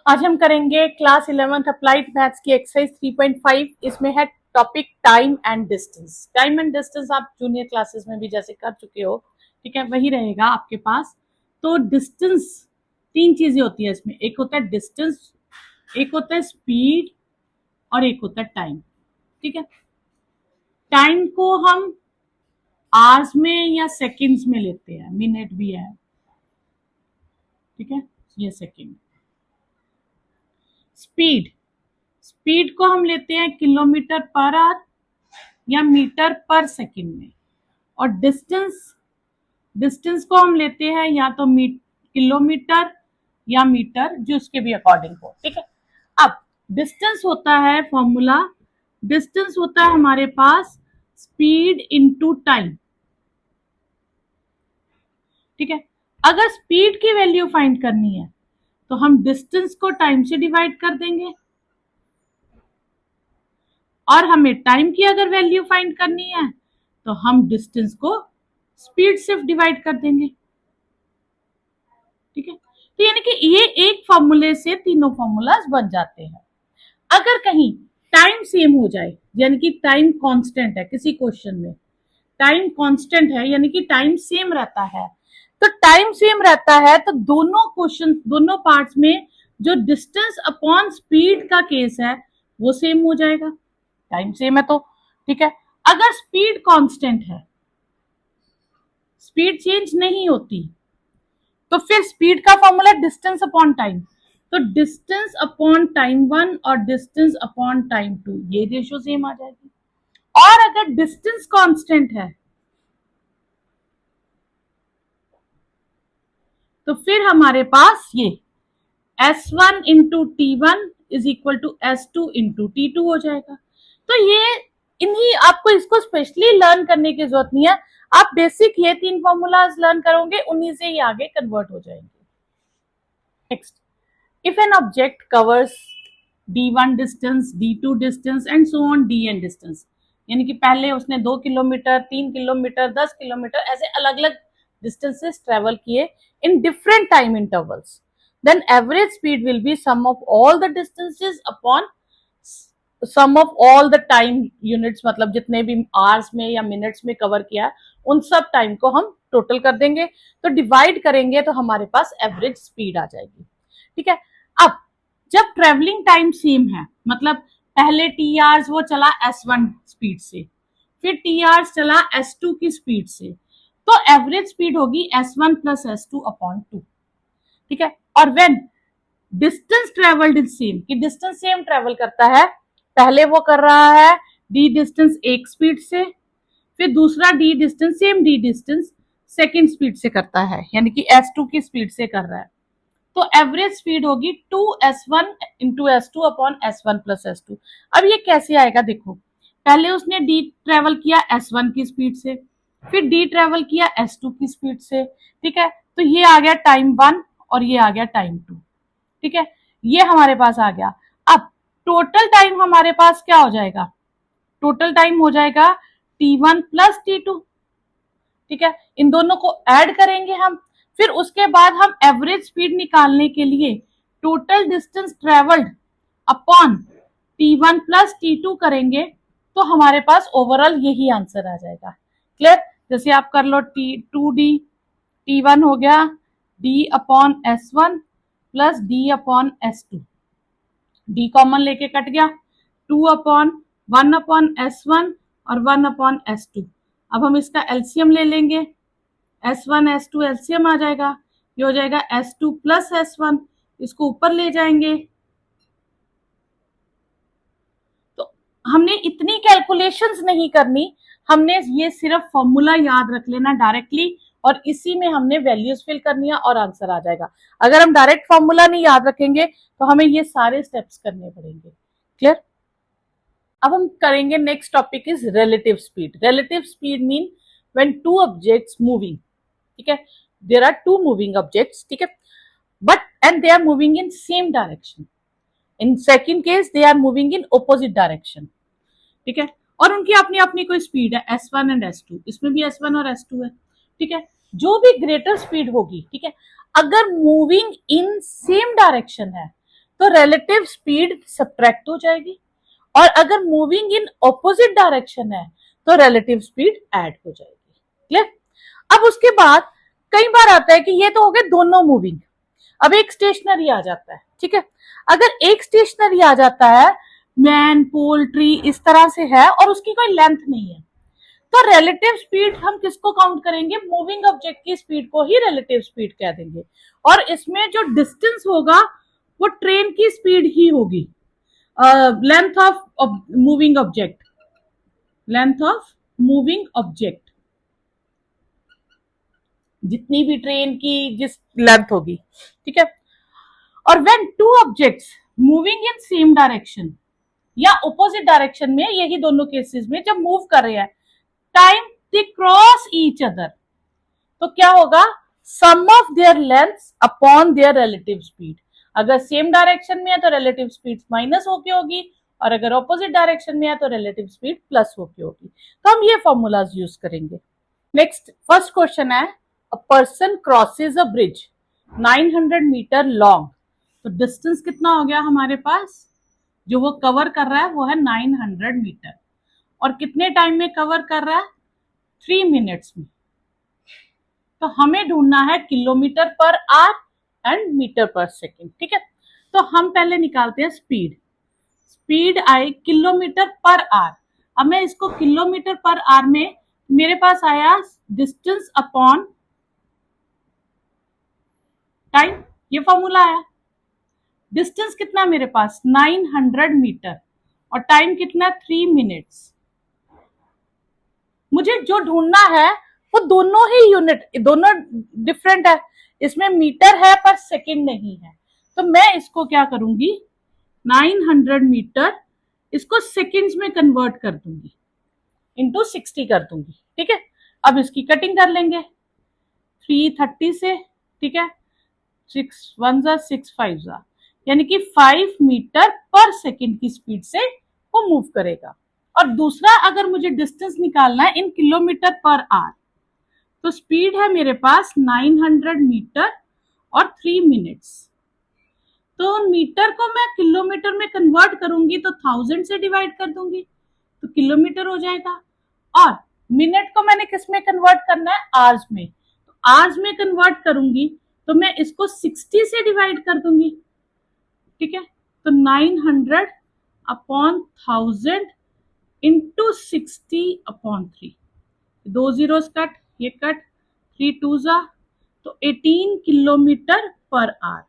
आज हम करेंगे क्लास 11th अप्लाइड मैथ्स की एक्सरसाइज 3.5। इसमें है topic time and distance. Time and distance आप जूनियर क्लासेस में भी जैसे कर चुके हो, ठीक है, वही रहेगा आपके पास। तो डिस्टेंस, तीन चीजें होती है इसमें, एक होता है डिस्टेंस, एक होता है स्पीड और एक होता है टाइम। ठीक है, टाइम को हम आवर्स में या सेकंड्स में लेते हैं, मिनट भी है, ठीक है, ये सेकंड। स्पीड, स्पीड को हम लेते हैं किलोमीटर पर आवर या मीटर पर सेकंड में। और डिस्टेंस, डिस्टेंस को हम लेते हैं या तो किलोमीटर या मीटर, जो उसके भी अकॉर्डिंग हो। ठीक है, अब डिस्टेंस होता है फॉर्मूला, डिस्टेंस होता है हमारे पास स्पीड इनटू टाइम। ठीक है, अगर स्पीड की वैल्यू फाइंड करनी है तो हम डिस्टेंस को टाइम से डिवाइड कर देंगे, और हमें टाइम की अगर वैल्यू फाइंड करनी है तो हम डिस्टेंस को स्पीड से डिवाइड कर देंगे। ठीक है, तो यानी कि ये एक फॉर्मूले से तीनों फॉर्मूलाज बन जाते हैं। अगर कहीं टाइम सेम हो जाए, यानी कि टाइम कांस्टेंट है, किसी क्वेश्चन में टाइम कांस्टेंट है यानी कि टाइम सेम रहता है, तो टाइम सेम रहता है तो दोनों क्वेश्चन, दोनों पार्ट्स में जो डिस्टेंस अपॉन स्पीड का केस है वो सेम हो जाएगा। टाइम सेम है तो ठीक है। अगर स्पीड कांस्टेंट है, स्पीड चेंज नहीं होती, तो फिर स्पीड का फॉर्मूला डिस्टेंस अपॉन टाइम, तो डिस्टेंस अपॉन टाइम 1 और डिस्टेंस अपॉन टाइम 2, ये रेशियो सेम आ जाएगी। और अगर डिस्टेंस कांस्टेंट है तो फिर हमारे पास ये S1 into T1 is equal to S2 into T2 हो जाएगा। तो ये इन्हीं, आपको इसको स्पेशली लर्न करने की जरूरत नहीं है, आप बेसिक ये तीन फॉर्मूलाज लर्न करोगे, उन्हीं से ही आगे कन्वर्ट हो जाएंगे। Next, if an object covers D1 distance, D2 distance and so on DN distance, यानी कि पहले उसने 2 किलोमीटर, 3 किलोमीटर, 10 किलोमीटर ऐसे अलग अलग डिस्टेंसेस ट्रेवल किए in different time intervals, then average speed will be sum of all the distances upon sum of all the time units, मतलब जितने भी आवर्स में या मिनट्स में कवर किया है उन सब टाइम को हम टोटल कर देंगे, तो डिवाइड करेंगे तो हमारे पास एवरेज स्पीड आ जाएगी। ठीक है, अब जब ट्रेवलिंग टाइम सेम है, मतलब पहले टी आवर्स वो चला S1 स्पीड से, फिर टी आवर्स चला S2 की स्पीड से, तो एवरेज स्पीड होगी S1 प्लस S2 अपॉन 2। ठीक है, और when distance travelled is same, कि डिस्टेंस सेम ट्रेवल करता है, पहले वो कर रहा है डी डिस्टेंस एक स्पीड से, फिर दूसरा D distance, same D distance second speed से करता है, यानी कि S2 की स्पीड से कर रहा है, तो एवरेज स्पीड होगी 2S1 into S2 upon S1 plus S2। अब ये कैसे आएगा, देखो पहले उसने डी ट्रेवल किया S1 की स्पीड से, फिर डी ट्रेवल किया S2 की स्पीड से। ठीक है, तो ये आ गया टाइम 1 और ये आ गया टाइम 2। ठीक है, ये हमारे पास आ गया। अब टोटल टाइम हमारे पास क्या हो जाएगा, टोटल टाइम हो जाएगा T1 प्लस T2। ठीक है, इन दोनों को ऐड करेंगे हम, फिर उसके बाद हम एवरेज स्पीड निकालने के लिए total distance travelled upon T1 plus T2 करेंगे, तो हमारे पास ओवरऑल यही आंसर आ जाएगा। क्लियर, जैसे आप कर लो T2D, T1 हो गया D upon S1 plus D upon S2, D common लेके कट गया, 2 अपॉन 1 अपॉन S1 और 1 अपॉन S2। अब हम इसका एलसीएम ले लेंगे, S1 S2 एलसीएम आ जाएगा, ये हो जाएगा S2 प्लस S1, इसको ऊपर ले जाएंगे। तो हमने इतनी कैलकुलेशंस नहीं करनी, हमने ये सिर्फ फॉर्मूला याद रख लेना डायरेक्टली, और इसी में हमने वैल्यूज फिल करनी है और आंसर आ जाएगा। अगर हम डायरेक्ट फॉर्मूला नहीं याद रखेंगे तो हमें ये सारे स्टेप्स करने पड़ेंगे। क्लियर, अब हम करेंगे next topic is relative speed. Relative speed mean when two objects moving, ठीक है, there are two moving objects, ठीक है, but and they are moving in same direction, in second case they are moving in opposite direction. ठीक है, और उनकी अपनी अपनी कोई स्पीड है S1 एंड S2, इसमें भी S1 और S2 है। ठीक है, जो भी ग्रेटर स्पीड होगी, ठीक है, अगर मूविंग इन सेम डायरेक्शन है तो रिलेटिव स्पीड सब्ट्रैक्ट हो जाएगी, और अगर मूविंग इन ऑपोजिट डायरेक्शन है तो रिलेटिव स्पीड ऐड हो जाएगी। क्लियर? अब उसके बाद कई बार आता है कि ये तो हो गए दोनों मूविंग, अब एक स्टेशनरी आ जाता है। ठीक है, अगर एक स्टेशनरी आ जाता है, मैन, पोल, ट्री इस तरह से है और उसकी कोई लेंथ नहीं है, तो रिलेटिव स्पीड हम किसको काउंट करेंगे? मूविंग ऑब्जेक्ट की स्पीड को ही रिलेटिव स्पीड कह देंगे, और इसमें जो डिस्टेंस होगा वो ट्रेन की स्पीड ही होगी। Length of moving object, length of moving object, जितनी भी ट्रेन की जिस लेंथ होगी। ठीक है, और when two objects moving in same direction या ऑपोजिट डायरेक्शन में, यही दोनों केसेस में जब मूव कर रहे हैं, time they cross each other, तो क्या होगा? Sum of their lengths upon their relative speed. अगर सेम डायरेक्शन में है तो रिलेटिव स्पीड माइनस होके होगी, और अगर ऑपोजिट डायरेक्शन में है तो रिलेटिव स्पीड प्लस होके होगी। तो हम ये फॉर्मूलाज यूज करेंगे। नेक्स्ट फर्स्ट क्वेश्चन है, a person crosses a bridge 900 metre long, तो डिस्टेंस कितना हो गया हमारे पास? जो वो कवर कर रहा है वो है 900 मीटर, और कितने टाइम में कवर कर रहा है? 3 मिनट्स में। तो हमें ढूंढना है kilometre per hour and metre per second. ठीक है, तो हम पहले निकालते हैं स्पीड। स्पीड आई किलोमीटर पर आवर। अब मैं इसको किलोमीटर पर आवर में, मेरे पास आया डिस्टेंस अपॉन टाइम, ये फॉर्मूला आया। डिस्टेंस कितना मेरे पास? 900 मीटर, और टाइम कितना? 3 मिनट्स। मुझे जो ढूंढना है वो दोनों ही यूनिट, दोनों डिफरेंट है, इसमें मीटर है पर सेकंड नहीं है। तो मैं इसको क्या करूंगी? 900 मीटर इसको सेकंड्स में कन्वर्ट कर दूंगी, इंटू 60 कर दूंगी। ठीक है, अब इसकी कटिंग कर लेंगे 330 से। ठीक है, 6 1 जा 6 5 जा, यानी कि 5 मीटर पर सेकंड की स्पीड से वो मूव करेगा। और दूसरा, अगर मुझे डिस्टेंस निकालना है इन किलोमीटर पर आवर, तो स्पीड है मेरे पास 900 मीटर और 3 मिनट्स। तो मीटर को मैं किलोमीटर में कन्वर्ट करूंगी तो 1000 से डिवाइड कर दूंगी तो किलोमीटर हो जाएगा, और मिनट को मैंने किस में कन्वर्ट करना है? आवर्स में। तो आवर्स में कन्वर्ट करूंगी तो मैं इसको 60 से डिवाइड कर दूंगी। ठीक है, तो 900 upon 1000 into 60 upon 3, 2 zeros cut, ये कट, 3 2 जा, तो 18 किलोमीटर पर आवर।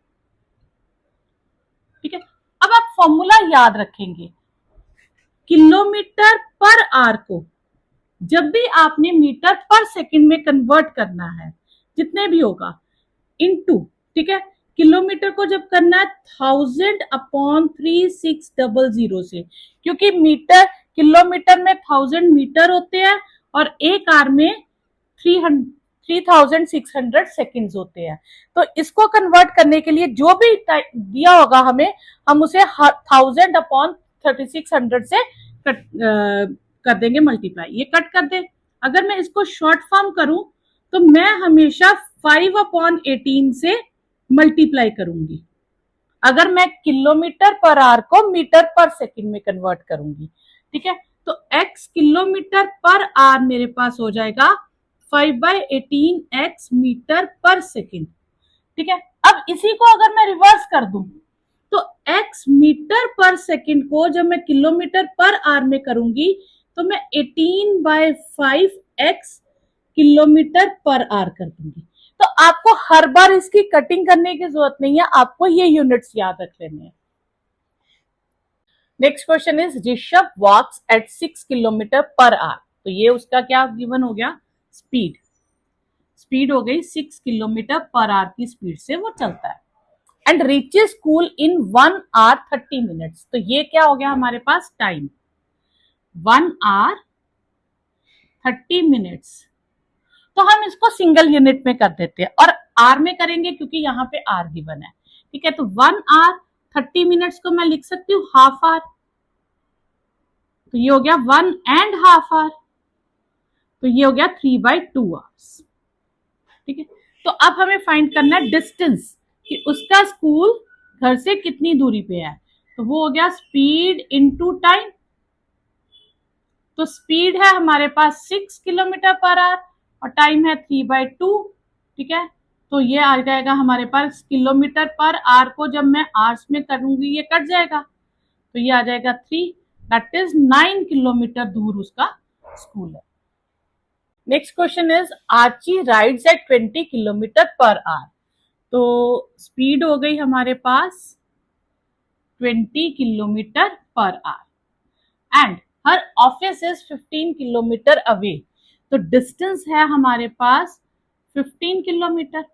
ठीक है, अब आप फॉर्मूला याद रखेंगे, किलोमीटर पर आवर को जब भी आपने मीटर पर सेकंड में कन्वर्ट करना है, जितने भी होगा, इनटू, ठीक है, किलोमीटर को जब करना है 1000 अपॉन 3600 से, क्योंकि मीटर, किलोमीटर में 1000 मीटर होते हैं और एक आवर में 3600 सेकेंड्स होते हैं। तो इसको कन्वर्ट करने के लिए जो भी दिया होगा हमें, हम उसे 1000 अपॉन 3600 से कर देंगे मल्टीप्लाई, ये कट कर दे। अगर मैं इसको शॉर्ट फॉर्म करूं तो मैं हमेशा 5 अपॉन 18 से मल्टीप्लाई करूंगी, अगर मैं किलोमीटर पर आवर को मीटर पर सेकंड में कन्वर्ट करूंगी। ठीक है, तो x किलोमीटर पर आवर मेरे पास हो जाएगा 5/18 x मीटर पर सेकंड। ठीक है, अब इसी को अगर मैं रिवर्स कर दूं तो x मीटर पर सेकंड को जब मैं किलोमीटर पर आवर में करूंगी तो मैं 18/5x किलोमीटर पर आवर कर दूंगी। तो आपको हर बार इसकी कटिंग करने की जरूरत नहीं है, आपको ये यूनिट्स याद रख लेने हैं। Next question is, Rishabh walks at 6 kilometre per hour, तो ये उसका क्या गिवन हो गया? स्पीड। स्पीड हो गई 6 किलोमीटर पर आवर की स्पीड से वो चलता है, and reaches school in 1 hour 30 minutes, तो ये क्या हो गया हमारे पास? Time 1 hour 30 minutes। तो हम इसको सिंगल यूनिट में कर देते हैं और आर में करेंगे क्योंकि यहाँ पे आर गिवन है। ठीक है, तो 1 hour 30 minutes को मैं लिख सकती हूँ हाफ आवर, तो ये हो गया 1.5 hour, तो ये हो गया 3/2 hours। ठीक है, तो अब हमें फाइंड करना है डिस्टेंस कि उसका स्कूल घर से कितनी दूरी पे है, तो वो हो गया स्पीड इनटू टाइम। तो स्पीड है हमारे पास 6 किलोमीटर पर आवर और टाइम है 3/2। ठीक है, तो ये आ जाएगा हमारे पास किलोमीटर पर आवर को जब मैं आवर्स में करूंगी ये कट जाएगा, तो ये आ जाएगा 3, दैट इज 9 किलोमीटर दूर उसका स्कूल है। Next question is Archie rides at 20 kilometre per hour. तो स्पीड हो गई हमारे पास 20 kilometre per hour and her office is 15 kilometre away. तो डिस्टेंस है हमारे पास 15 किलोमीटर।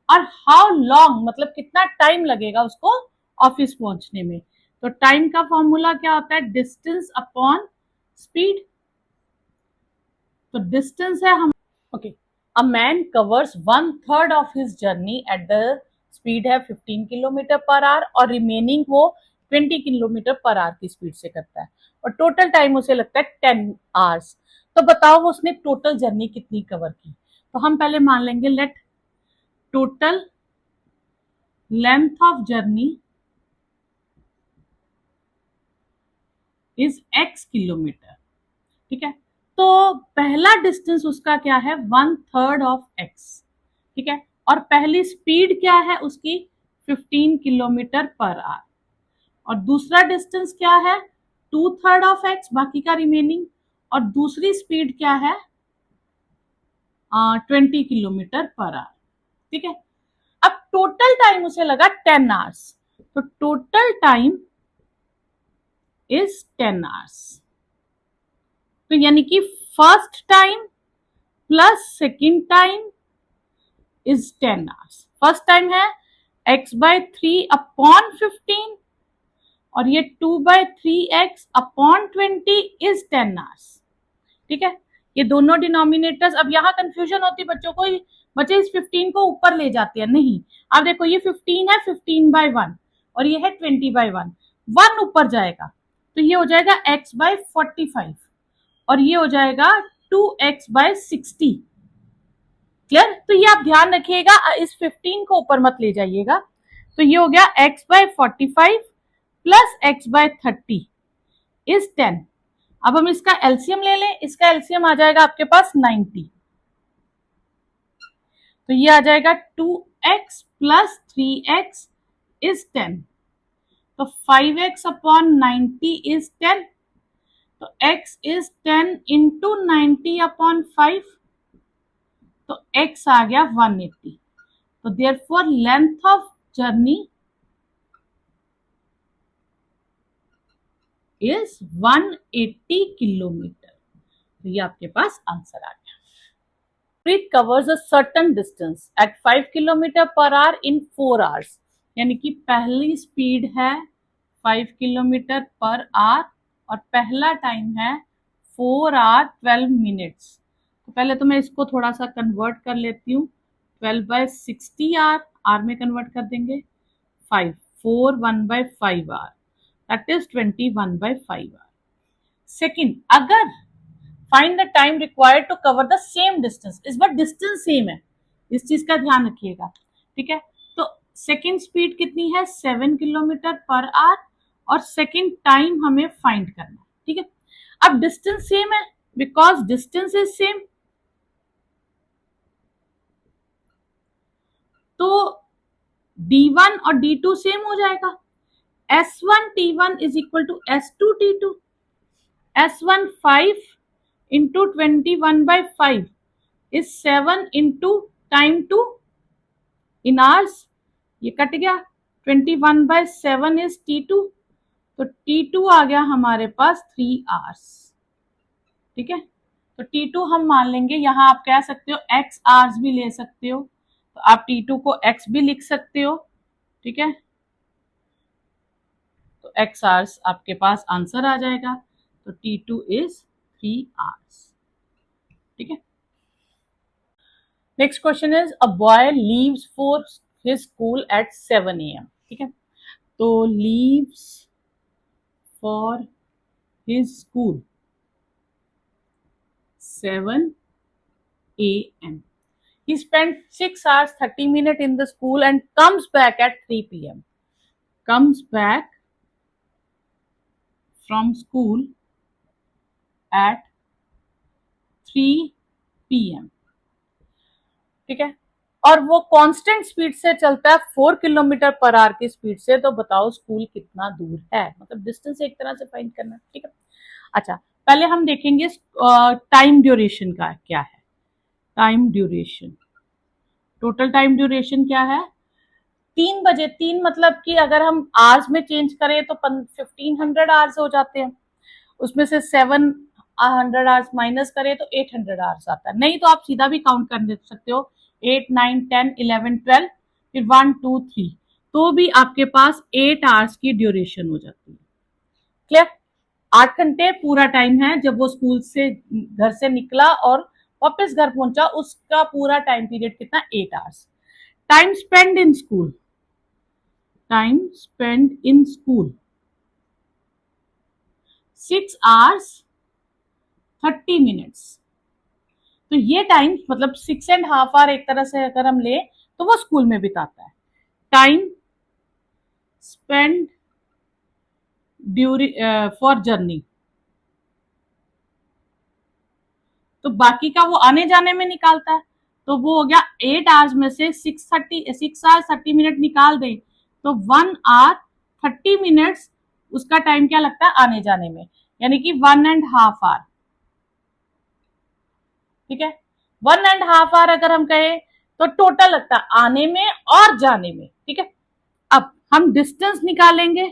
और हाउ लॉन्ग मतलब कितना टाइम लगेगा उसको ऑफिस पहुंचने में, तो टाइम का फॉर्मूला क्या होता है, डिस्टेंस अपॉन स्पीड। तो डिस्टेंस है हम okay, a man covers 1/3 of his journey at the speed है 15 किलोमीटर पर आवर और रिमेनिंग वो 20 किलोमीटर पर आवर की स्पीड से करता है और टोटल टाइम उसे लगता है 10 आवर्स। तो बताओ वो उसने टोटल जर्नी कितनी कवर की। तो हम पहले मान लेंगे let total length of journey is x kilometre. ठीक है, तो पहला डिस्टेंस उसका क्या है, 1/3 ऑफ x। ठीक है, और पहली स्पीड क्या है उसकी 15 किलोमीटर पर आवर और दूसरा डिस्टेंस क्या है 2/3 ऑफ x, बाकी का रिमेनिंग, और दूसरी स्पीड क्या है 20 किलोमीटर पर आवर। ठीक है, अब टोटल टाइम उसे लगा 10 आवर्स, तो टोटल टाइम इज 10 आवर्स। तो यानी कि first time plus second time is 10 hours. First time है x/3/15 और ये 2/3x/20 इज 10 आवर्स। ठीक है, ये दोनों डिनोमिनेटर्स, अब यहां कंफ्यूजन होती बच्चों को, बच्चे इस 15 को ऊपर ले जाते हैं, नहीं, अब देखो ये 15 है 15/1 और ये है 20/1, 1 ऊपर जाएगा तो ये हो जाएगा x/45 और ये हो जाएगा 2x/60। क्लियर, तो ये आप ध्यान रखिएगा, इस 15 को ऊपर मत ले जाइएगा। तो ये हो गया x/45 प्लस x/30 इज 10। अब हम इसका एलसीएम ले लें, इसका एलसीएम आ जाएगा आपके पास 90, तो ये आ जाएगा 2x प्लस 3x इज 10, तो 5x/90 इज 10, तो x इज 10 इंटू 90/5, तो x आ गया 180। तो therefore length of journey is 180 kilometre. तो ये आपके पास आंसर आ गया। It covers a certain distance at 5 kilometre per our in 4 hours। यानी कि पहली स्पीड है 5 किलोमीटर पर आवर और पहला टाइम है 4 hour 12 minutes। तो पहले तो मैं इसको थोड़ा सा कन्वर्ट कर लेती हूँ, 12/60 आर में कन्वर्ट कर देंगे, 5 4 1/5 R, that is 21/5 R. Second, अगर find the time required to cover the same distance, इस बार डिस्टेंस सेम है, इस चीज का ध्यान रखिएगा। ठीक है, तो सेकेंड स्पीड कितनी है 7 किलोमीटर पर आवर और सेकेंड टाइम हमें फाइंड करना है। ठीक है, अब डिस्टेंस सेम है बिकॉज डिस्टेंस इज सेम, तो d1 और d2 सेम हो जाएगा। S1 T1 is equal to S2 T2। S1 5 into 21/5 is 7 into time 2 in hours, ये कट गया, 21/7 इज T2, तो T2 आ गया हमारे पास 3 आवर्स। ठीक है, तो T2 हम मान लेंगे, यहां आप कह सकते हो x आवर्स भी ले सकते हो, तो आप T2 को x भी लिख सकते हो। ठीक है, तो x आवर्स आपके पास आंसर आ जाएगा, तो T2 इज 3 आवर्स। ठीक है, next question is a boy leaves for his school eight 7 AM। ठीक है, तो leaves for his school 7 AM. He spent 6 hours 30 minutes in the school and comes back at 3 PM. comes back from school at 3 PM, ठीक है, और वो constant speed से चलता है 4 किलोमीटर पर आवर की स्पीड से, तो बताओ स्कूल कितना दूर है, मतलब डिस्टेंस एक तरह से फाइंड करना, ठीक है। अच्छा, पहले हम देखेंगे टाइम ड्यूरेशन का क्या है। Time duration, total time duration क्या है, 3 बजे, 3 मतलब कि अगर हम आवर्स में चेंज करें तो 1500 आवर्स हो जाते हैं, उसमें से 700 आवर्स माइनस करें तो 800 आवर्स आता है। नहीं तो आप सीधा भी काउंट कर दे सकते हो, 8 9 10 11 12 फिर 1 2 3, तो भी आपके पास 8 आवर्स की ड्यूरेशन हो जाती है। क्लियर, 8 घंटे पूरा टाइम है, जब वो स्कूल से घर से निकला और वापस घर पहुंचा उसका पूरा टाइम पीरियड कितना, 8 hours. Time spend in school, time spend in school 6 hours 30 minutes। तो ये टाइम मतलब 6.5 hour एक तरह से अगर हम ले तो वो स्कूल में बिताता है। Time spend during for journey, तो बाकी का वो आने जाने में निकालता है, तो वो हो गया 8 hours में से 6 hours 30 minute निकाल दें तो 1 hour 30 minutes उसका टाइम क्या लगता है आने जाने में, यानी कि 1.5 hour, ठीक है। 1.5 hour अगर हम कहें तो टोटल लगता है आने में और जाने में, ठीक है। अब हम डिस्टेंस निकालेंगे,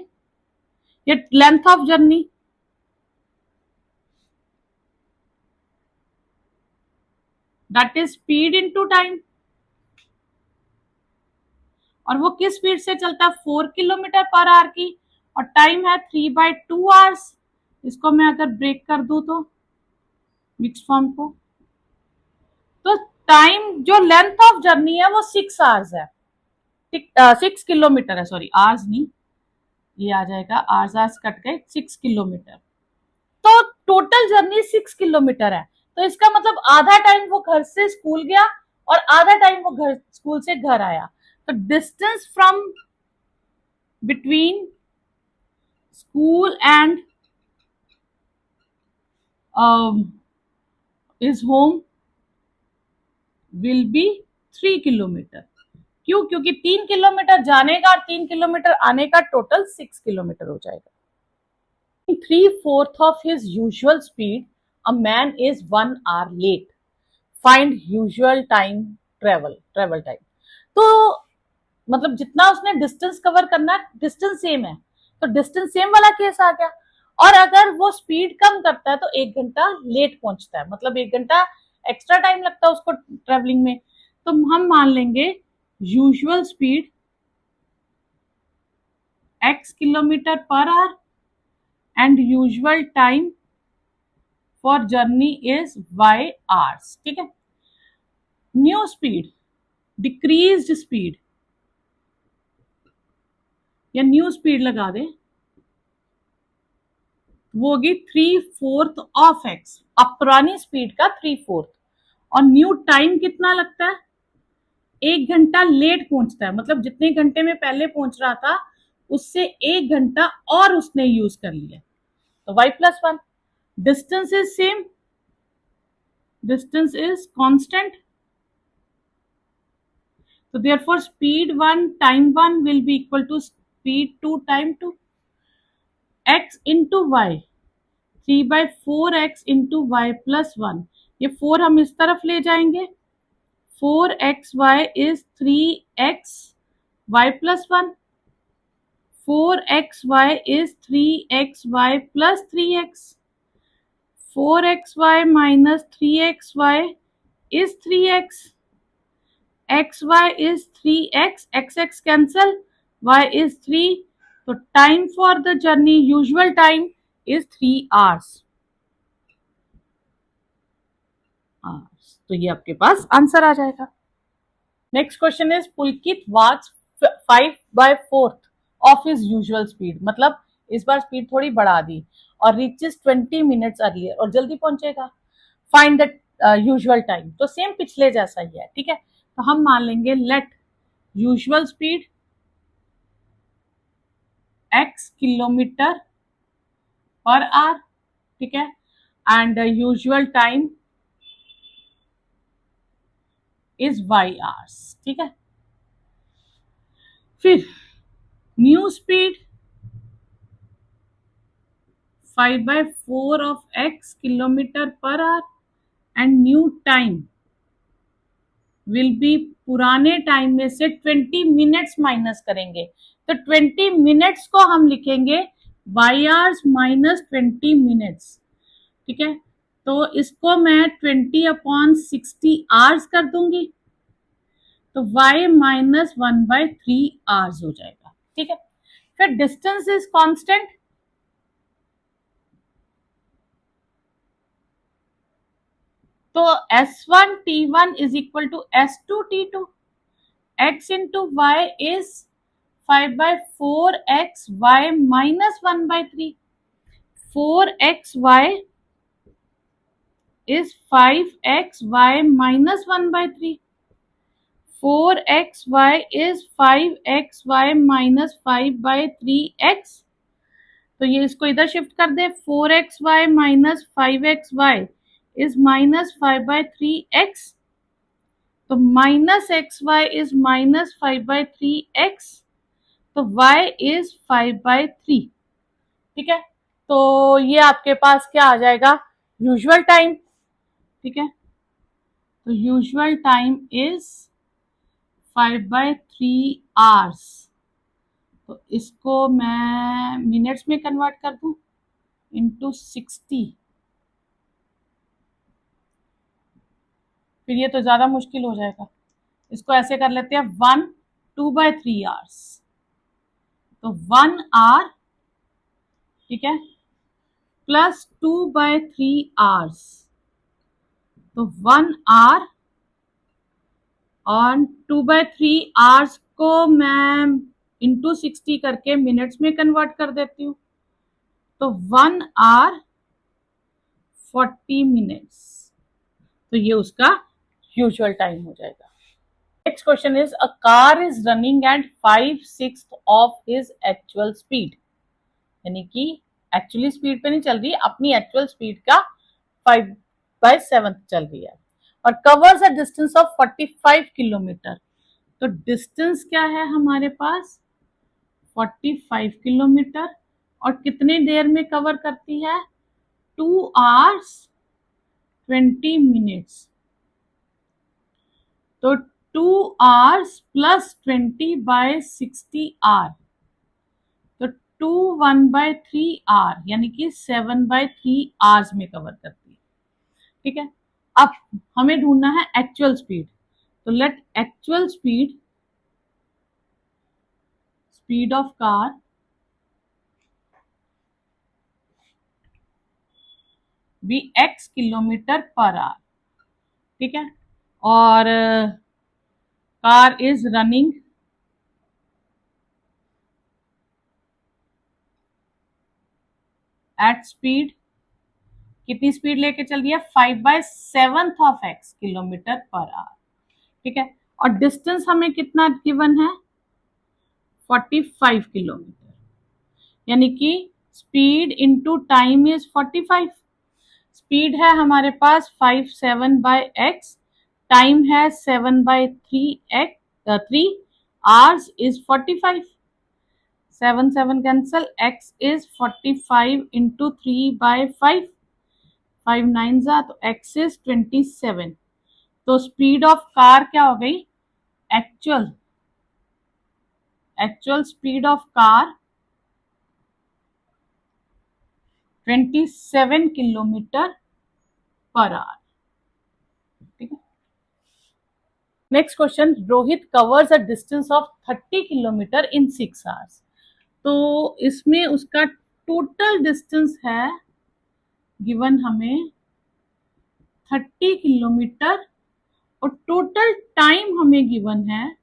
ये length of journey, that is speed into time, और वो किस स्पीड से चलता है 4 किलोमीटर पर आवर की, और टाइम है 3/2 आवर्स। इसको मैं अगर ब्रेक कर दूं तो मिक्स फॉर्म को, तो टाइम जो लेंथ ऑफ जर्नी है वो 6 आवर्स है, 6 किलोमीटर है, सॉरी आवर्स नहीं, ये आ जाएगा आवर्स, आवर्स कट गए, 6 किलोमीटर, तो टोटल जर्नी 6 किलोमीटर है। तो इसका मतलब आधा टाइम वो घर से स्कूल गया और आधा टाइम वो घर स्कूल से घर आया, तो distance from between school and is home will be 3 kilometre. क्यों, क्योंकि 3 किलोमीटर जाने का और 3 किलोमीटर आने का, टोटल 6 किलोमीटर हो जाएगा। 3/4 of his usual speed, a man is 1 hour late. Find usual time travel time। तो मतलब जितना उसने डिस्टेंस कवर करना है, डिस्टेंस सेम है, तो डिस्टेंस सेम वाला केस आ गया। और अगर वो स्पीड कम करता है तो 1 घंटा लेट पहुंचता है, मतलब 1 घंटा एक्स्ट्रा टाइम लगता है उसको ट्रेवलिंग में, तो हम मान लेंगे usual speed x kilometre per hour and usual time for journey is y hours, ठीक है। न्यू स्पीड, डिक्रीज्ड स्पीड, या न्यू स्पीड लगा दे, वो होगी 3/4 ऑफ x, अब पुरानी स्पीड का 3/4, और न्यू टाइम कितना लगता है, 1 घंटा लेट पहुंचता है, मतलब जितने घंटे में पहले पहुंच रहा था उससे 1 घंटा और उसने यूज कर लिया, तो y+1। Distance is same, distance is constant, so therefore speed 1 time 1 will be equal to speed 2 time 2, x into y 3/4x into y+1, ये 4 हम इस तरफ ले जाएंगे, 4xy is 3x y+1, 4xy is 3xy plus 3x, 4xy minus 3xy is 3x, xy is 3x, x cancel, y is 3, तो time for the journey usual time is 3 hours। तो ये आपके पास आंसर आ जाएगा। Next question is Pulkit walks 5/4 of his usual speed, मतलब इस बार स्पीड थोड़ी बढ़ा दी और रीचेस 20 मिनट्स अर्लियर, और जल्दी पहुंचेगा। फाइंड द यूजुअल टाइम, तो सेम पिछले जैसा ही है, ठीक है। तो हम मान लेंगे let usual speed x kilometre per hour, ठीक है, and usual time is y hours, ठीक है। फिर new speed 5/4 of x kilometre per hour and new time will be, पुराने टाइम में से 20 मिनट्स माइनस करेंगे, तो 20 मिनट्स को हम लिखेंगे y आवर्स माइनस 20 मिनट्स, ठीक है। तो इसको मैं 20/60 आवर्स कर दूंगी, तो y माइनस 1/3 आवर्स हो जाएगा, ठीक है। फिर डिस्टेंस इज कांस्टेंट, तो S1 T1 is equal to S2 T2, x into y is 5/4 xy minus 1/3, 4xy is 5xy minus 1/3, 4xy is 5xy minus 5/3x, तो ये इसको इधर शिफ्ट कर दे, 4xy minus 5xy is minus 5/3x, तो minus xy is minus 5/3x, तो y is 5/3, ठीक है। तो ये आपके पास क्या आ जाएगा, यूजुअल टाइम, ठीक है। तो यूजुअल टाइम इज 5/3 आवर्स, तो इसको मैं मिनट्स में कन्वर्ट कर दूं इंटू 60, फिर ये तो ज्यादा मुश्किल हो जाएगा, इसको ऐसे कर लेते हैं 2/3 आवर्स, तो 1 आवर, ठीक है, प्लस 2/3 आवर्स, तो 1 आवर, और 2/3 आवर्स को मैं इंटू 60 करके मिनट्स में कन्वर्ट कर देती हूँ, तो 1 आवर 40 मिनट्स, तो ये उसका यूजुअल टाइम हो जाएगा। Next question is a car is running eight 5/6 of his actual speed, यानी कि एक्चुअली स्पीड पे नहीं चल रही, अपनी एक्चुअल स्पीड का 5/7 चल रही है, और covers a distance of 45 kilometre, तो डिस्टेंस क्या है हमारे पास 45 किलोमीटर, और कितने देर में कवर करती है 2 आवर्स 20 मिनट्स, तो 2 आवर्स प्लस 20/60 आर, तो 2 1/3 आर, यानी कि 7/3 आवर्स में कवर करती है, ठीक है। अब हमें ढूंढना है एक्चुअल स्पीड, तो let actual speed of car be x kilometre per hour, ठीक है, और car is running at speed, कितनी स्पीड लेके चल रही है 5/7 of x kilometre per hour, ठीक है, और डिस्टेंस हमें कितना गिवन है 45 किलोमीटर, यानी कि speed into time is 45, speed है हमारे पास 5/7 टाइम है 7/3 hours is 45, 7 cancel, x is 45 into 3/5, 5 9 जा, तो x इज 27, तो स्पीड ऑफ कार क्या हो गई, actual speed of car 27 kilometre per hour, ठीक है। Next question, Rohit covers a distance of 30 kilometre in 6 hours, तो इसमें उसका टोटल डिस्टेंस है गिवन हमें 30 किलोमीटर, और टोटल टाइम हमें गिवन है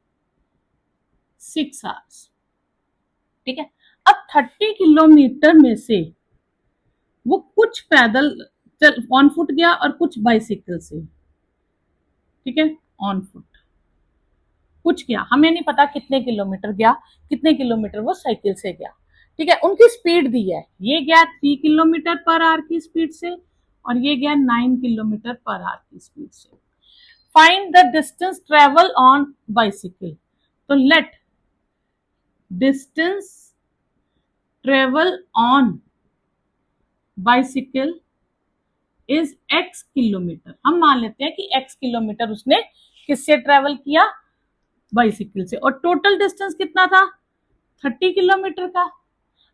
6 आवर्स, ठीक है। अब 30 किलोमीटर में से वो कुछ पैदल चल ऑन फुट गया और कुछ बाइसिकल से, ठीक है, ऑन फुट कुछ गया, हमें नहीं पता कितने किलोमीटर गया, कितने किलोमीटर वो साइकिल से गया, ठीक है, उनकी स्पीड दी है, ये गया 3 किलोमीटर पर आवर की स्पीड से और ये गया 9 किलोमीटर पर आवर की स्पीड से। Find the distance travel on bicycle. तो let distance travel on bicycle is x kilometre. हम मान लेते हैं कि x किलोमीटर उसने किससे ट्रेवल किया, बाइसिकल से, और टोटल डिस्टेंस कितना था 30 किलोमीटर का।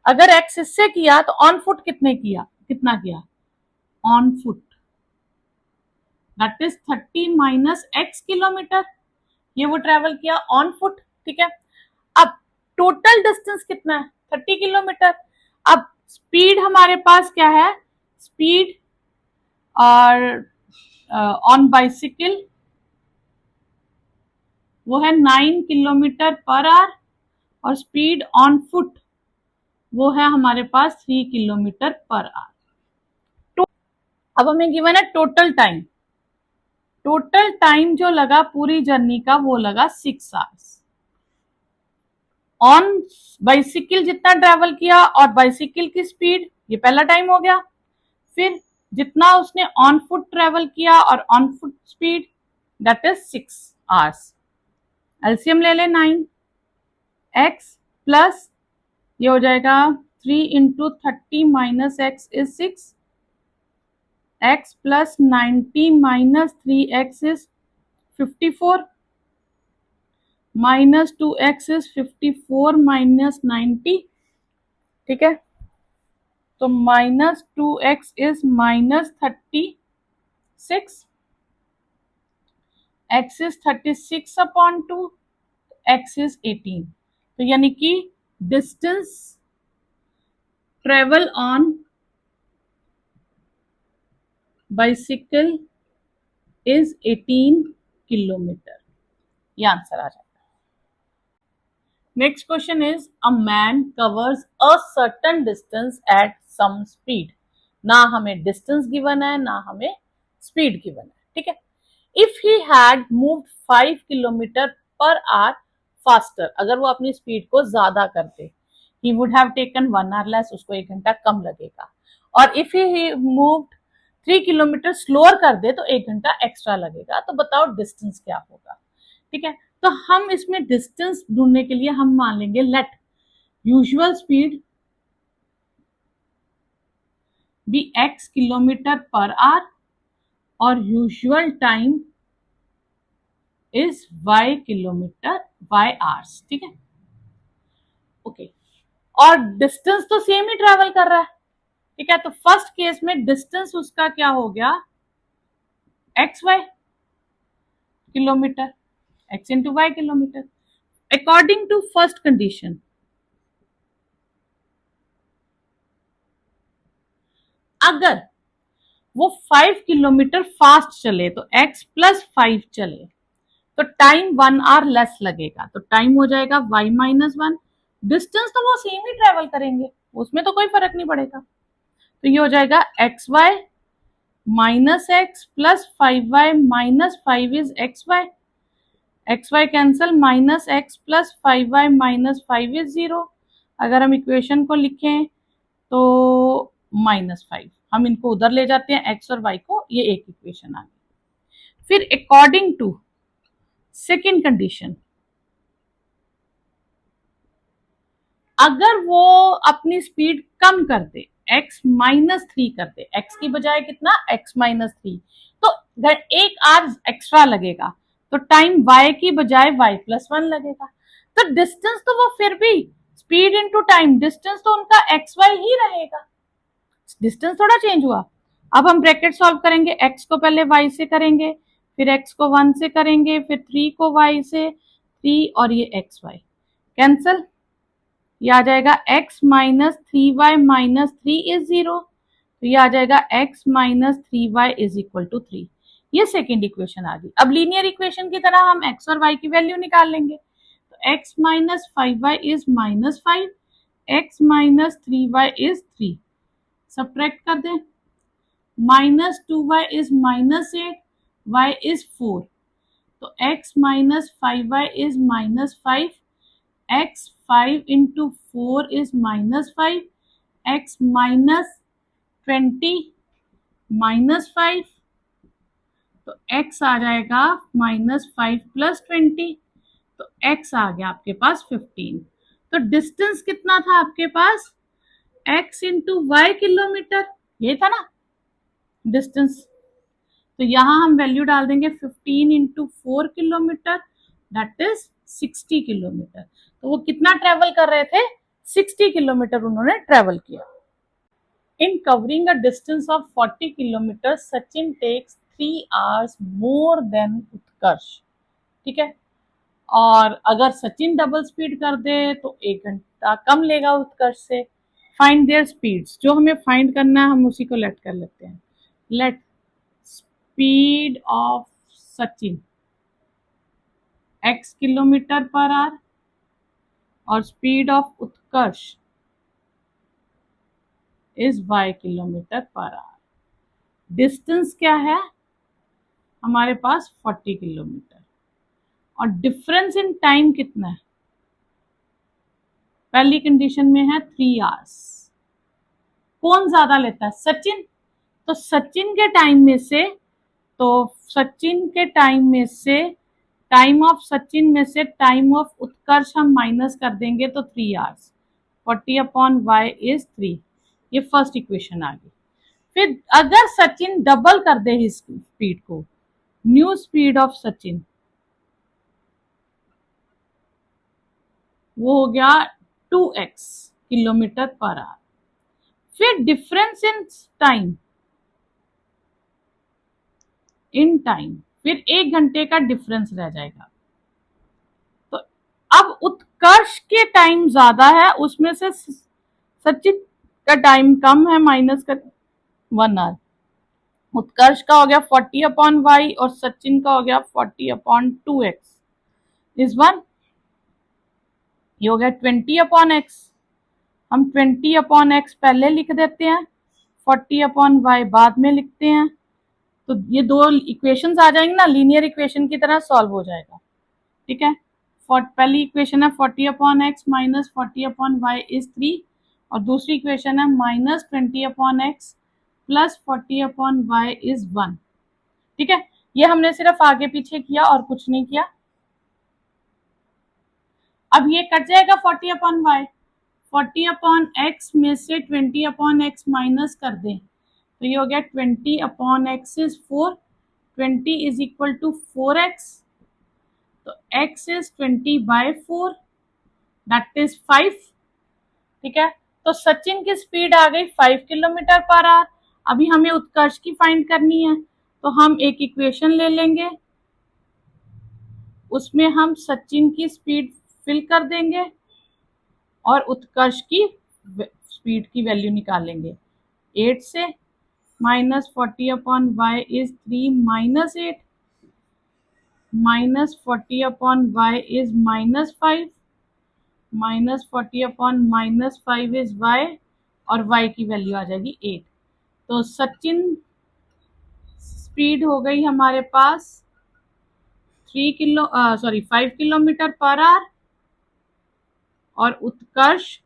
अगर x इससे किया तो ऑन फुट कितना किया on foot, that is 30 minus x kilometre, ये वो ट्रेवल किया ऑन फुट। ठीक है, अब टोटल डिस्टेंस कितना है 30 किलोमीटर। अब स्पीड हमारे पास क्या है, स्पीड और ऑन बाइसिकल वो है 9 किलोमीटर पर आवर और स्पीड ऑन फुट वो है हमारे पास 3 किलोमीटर पर आवर। अब हमें गिवन है टोटल टाइम, टोटल टाइम जो लगा पूरी जर्नी का वो लगा 6 आवर्स। ऑन बाइसिकल जितना ट्रेवल किया और बाइसिकल की स्पीड, ये पहला टाइम हो गया। फिर जितना उसने ऑन फुट ट्रेवल किया और on foot speed, that is 6 hours. LCM ले ले 9 एक्स प्लस ये हो जाएगा 3 into 30 minus x is 6, x plus 90 minus 3x is 54, minus 2x is 54 minus 90। ठीक है, तो minus 2x is minus 36, x is 36 upon 2, x is 18। तो यानी कि distance travel on bicycle is 18 kilometre, ये आंसर आ जाएगा। Next question is a man covers a certain distance at some speed. ना हमें डिस्टेंस गिवन है ना हमें स्पीड गिवन है। ठीक है, if he had moved 5 kilometre per our faster, अगर वो अपनी स्पीड को ज्यादा करते, he would have taken 1 our less, उसको 1 घंटा कम लगेगा। और if he moved 3 kilometre slower कर दे तो 1 घंटा एक्स्ट्रा लगेगा। तो बताओ डिस्टेंस क्या होगा। ठीक है, तो हम इसमें डिस्टेंस ढूंढने के लिए हम मान लेंगे let usual speed be x kilometre per hour और usual time is y kilometre y hours. ठीक है, ओके, और डिस्टेंस तो सेम ही ट्रेवल कर रहा है। ठीक है, तो फर्स्ट केस में डिस्टेंस उसका क्या हो गया xy kilometre, x into y kilometre. According to first condition, अगर वो 5 किलोमीटर फास्ट चले तो x प्लस 5 चले तो टाइम 1 आवर लेस लगेगा, तो टाइम हो जाएगा y माइनस 1। डिस्टेंस तो वो सेम ही ट्रेवल करेंगे, उसमें तो कोई फर्क नहीं पड़ेगा। तो ये हो जाएगा x y minus x plus 5y minus 5 is x y cancel, minus x plus 5y minus 5 is 0। अगर हम इक्वेशन को लिखें तो -5, हम इनको उधर ले जाते हैं x और y को, ये एक इक्वेशन आ गई। फिर अकॉर्डिंग टू सेकेंड कंडीशन, अगर वो अपनी स्पीड कम कर दे, x माइनस 3 कर दे, x की बजाय कितना x माइनस 3, तो 1 आवर एक्स्ट्रा लगेगा, तो टाइम y की बजाय y प्लस 1 लगेगा। तो डिस्टेंस तो वो फिर भी स्पीड इंटू टाइम, डिस्टेंस तो उनका एक्स वाई ही रहेगा, डिस्टेंस थोड़ा चेंज हुआ। अब हम ब्रैकेट सॉल्व करेंगे, x को पहले y से करेंगे, फिर x को 1 से करेंगे, फिर 3 को y से, 3 और ये एक्स वाई कैंसल, ये आ जाएगा x minus 3y minus 3 is 0, तो ये आ जाएगा x minus 3y is equal to 3। ये सेकेंड इक्वेशन आ गई। अब लीनियर इक्वेशन की तरह हम x और y की वैल्यू निकाल लेंगे, तो x minus 5y is minus 5, x minus 3y is 3, subtract कर दें, minus 2y is minus 8, y is 4, तो x minus 5y is minus 5, x 5 into 4 is -5, x minus 20 -5, तो x आ जाएगा -5 + 20, तो x आ गया आपके पास 15। तो डिस्टेंस कितना था आपके पास, x इंटू वाई किलोमीटर, ये था ना डिस्टेंस। तो यहां हम वैल्यू डाल देंगे 15 into 4 kilometre, that is 60 kilometre. तो वो कितना ट्रेवल कर रहे थे, 60 किलोमीटर उन्होंने ट्रेवल किया। In covering a distance of 40 kilometre Sachin takes 3 hours more than Utkarsh. ठीक है, और अगर सचिन डबल स्पीड कर दे तो 1 घंटा कम लेगा उत्कर्ष से। फाइंड देयर स्पीड्स, जो हमें फाइंड करना है हम उसी को लेट कर लेते हैं। Let speed of Sachin x kilometre per hour और speed of Utkarsh is y kilometre per hour. Distance क्या है हमारे पास 40 किलोमीटर, और डिफरेंस इन टाइम कितना है, पहली कंडीशन में है 3 hours। कौन ज्यादा लेता है, सचिन। तो सचिन के टाइम में से, टाइम ऑफ सचिन में से टाइम ऑफ उत्कर्ष हम माइनस कर देंगे तो 3 hours, 40/y इज 3। ये फर्स्ट इक्वेशन आ गई। फिर अगर सचिन डबल कर दे इस स्पीड को, न्यू स्पीड ऑफ सचिन वो हो गया 2x किलोमीटर पर आवर। फिर डिफरेंस इन टाइम, फिर 1 घंटे का डिफरेंस रह जाएगा। तो अब उत्कर्ष के टाइम ज्यादा है, उसमें से सचिन का टाइम कम है, माइनस कर 1 hour। उत्कर्ष का हो गया 40/y और सचिन का हो गया 40/2x इज 1। ये हो गया 20/x। हम 20/x पहले लिख देते हैं, 40/y बाद में लिखते हैं, तो ये दो इक्वेशंस आ जाएंगे ना, लीनियर इक्वेशन की तरह सॉल्व हो जाएगा। ठीक है, पहली इक्वेशन है 40/x माइनस 40/y इज 3, और दूसरी इक्वेशन है -20/x प्लस 40/y इज 1। ठीक है, ये हमने सिर्फ आगे पीछे किया और कुछ नहीं किया। अब ये कट जाएगा 40/y, 40/x में से 20/x माइनस कर दें तो ये हो गया 20/x is 4, 20 is equal to 4x, तो x इज 20/4 दैट इज 5। ठीक है, तो सचिन की स्पीड आ गई 5 किलोमीटर पर आवर। अभी हमें उत्कर्ष की फाइंड करनी है, तो हम एक इक्वेशन ले लेंगे, उसमें हम सचिन की स्पीड फिल कर देंगे और उत्कर्ष की स्पीड की वैल्यू निकालेंगे। 8 से -40/y is 3 minus 8, -40/y is -5, -40/-5 is y, और y की वैल्यू आ जाएगी 8। तो सचिन स्पीड हो गई हमारे पास 5 किलोमीटर पर आवर, और उत्कर्ष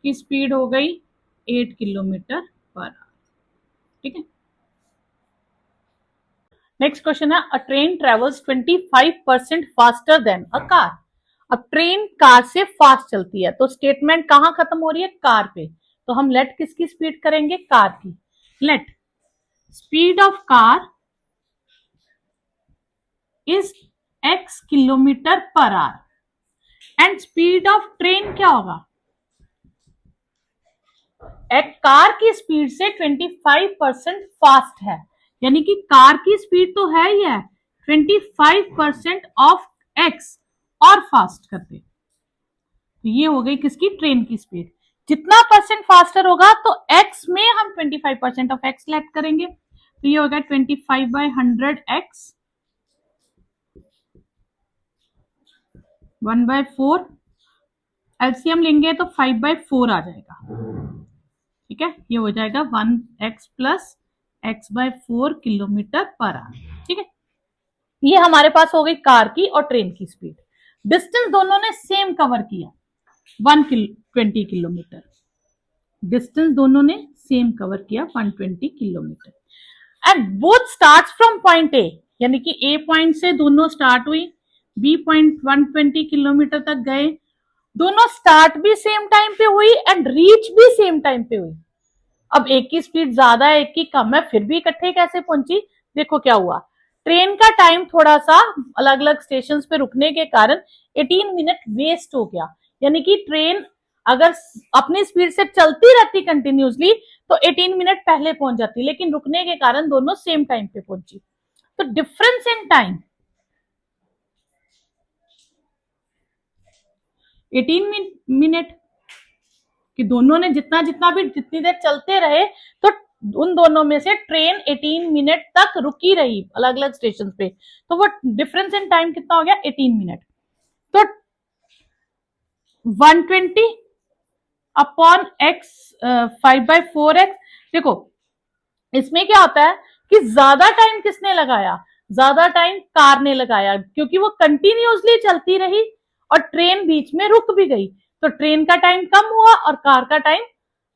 की स्पीड हो गई 8 किलोमीटर पर आवर। ठीक है, नेक्स्ट क्वेश्चन है, a train travels 25% faster than a car. अब ट्रेन कार से फास्ट चलती है, तो स्टेटमेंट कहां खत्म हो रही है, कार पे। तो हम लेट किसकी स्पीड करेंगे, कार की। Late speed of car is x kilometre per hour and speed of train क्या होगा, एक कार की स्पीड से 25% फास्ट है, यानी कि कार की स्पीड तो है ही है, 25% ऑफ x और फास्ट करते। तो ये हो गई किसकी, ट्रेन की स्पीड। जितना परसेंट फास्टर होगा तो x में हम 25% ऑफ x लेट करेंगे, तो ये होगा 25/100x 1/4, एलसीएम लेंगे तो 5/4 आ जाएगा। ठीक है, ये हो जाएगा 1x plus x/4 kilometre per hour. ठीक है, ये हमारे पास हो गई कार की और ट्रेन की स्पीड। डिस्टेंस दोनों ने सेम कवर किया, 120 किलोमीटर, डिस्टेंस दोनों ने सेम कवर किया 120 kilometre. And both starts from point A, यानी कि ए पॉइंट से दोनों स्टार्ट हुई, बी पॉइंट 120 किलोमीटर तक गए, दोनों स्टार्ट भी सेम टाइम पे हुई एंड रीच भी सेम टाइम पे हुई। अब एक की स्पीड ज्यादा है, एक की कम है, फिर भी इकट्ठे कैसे पहुंची? देखो क्या हुआ, ट्रेन का टाइम थोड़ा सा अलग अलग स्टेशन पे रुकने के कारण 18 मिनट वेस्ट हो गया। यानी कि ट्रेन अगर अपनी स्पीड से चलती रहती कंटिन्यूसली तो 18 मिनट पहले पहुंच जाती, लेकिन रुकने के कारण दोनों सेम टाइम पे पहुंची। तो डिफरेंस इन टाइम 18 मिनट कि दोनों ने जितनी देर चलते रहे, तो उन दोनों में से ट्रेन 18 मिनट तक रुकी रही अलग अलग स्टेशन पे, तो वो डिफरेंस इन टाइम कितना हो गया? 18 मिनट। तो 120 अपॉन एक्स 5/4x। देखो इसमें क्या होता है कि ज्यादा टाइम किसने लगाया? ज्यादा टाइम कार ने लगाया, क्योंकि वो कंटिन्यूसली चलती रही और ट्रेन बीच में रुक भी गई, तो ट्रेन का टाइम कम हुआ और कार का टाइम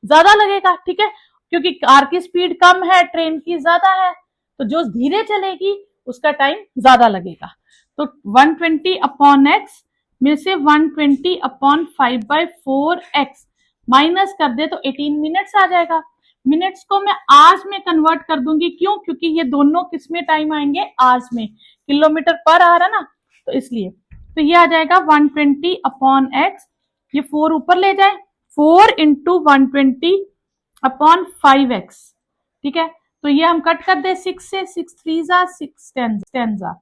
ज्यादा लगेगा। ठीक है, क्योंकि कार की स्पीड कम है, ट्रेन की ज्यादा है, तो जो धीरे चलेगी उसका टाइम ज्यादा लगेगा। तो 120 अपॉन एक्स में से 120 अपॉन 5/4x माइनस कर दे तो 18 मिनट्स आ जाएगा। मिनट्स को मैं आवर्स में कन्वर्ट कर दूंगी, क्यों? क्योंकि ये दोनों किस में टाइम आएंगे? आवर्स में, किलोमीटर पर आवर है ना, तो इसलिए। तो ये आ जाएगा 120 अपॉन एक्स, ये 4 ऊपर ले जाए, 4 इंटू 120 अपॉन 5x। ठीक है, तो ये हम कट कर दे 6 से, 6 3 जा, 6 10 जा,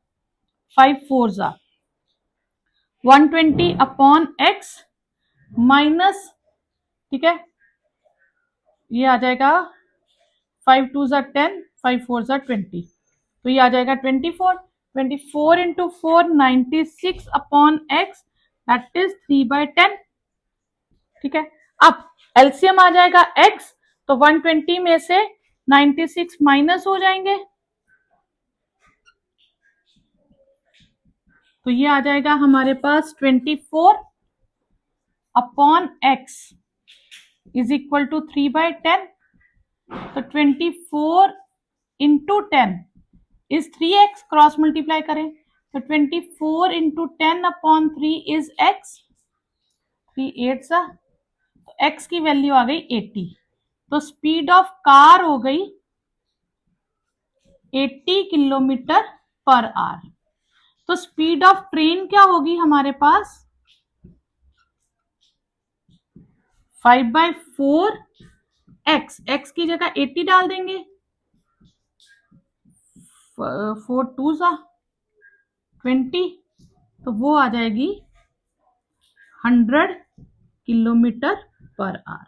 5 4 जा, 120 अपॉन x माइनस, ठीक है, ये आ जाएगा 5 2 जा 10, 5 4 जा 20, तो ये आ जाएगा 24। 24 into 4 96 upon x, that is 3/10। ठीक है, अब एलसीएम आ जाएगा x, तो 120 में से 96 माइनस हो जाएंगे, तो ये आ जाएगा हमारे पास 24 upon x is equal to 3/10। तो 24 into 10 is 3x, cross multiply करें तो 24 इंटू 10 अपॉन 3 इज x, 3 8 सा, तो x की वैल्यू आ गई 80। तो स्पीड ऑफ कार हो गई 80 किलोमीटर पर आवर। तो स्पीड ऑफ ट्रेन क्या होगी हमारे पास? 5/4x, x की जगह 80 डाल देंगे, 4 2 सा 20, तो वो आ जाएगी 100 किलोमीटर पर आवर।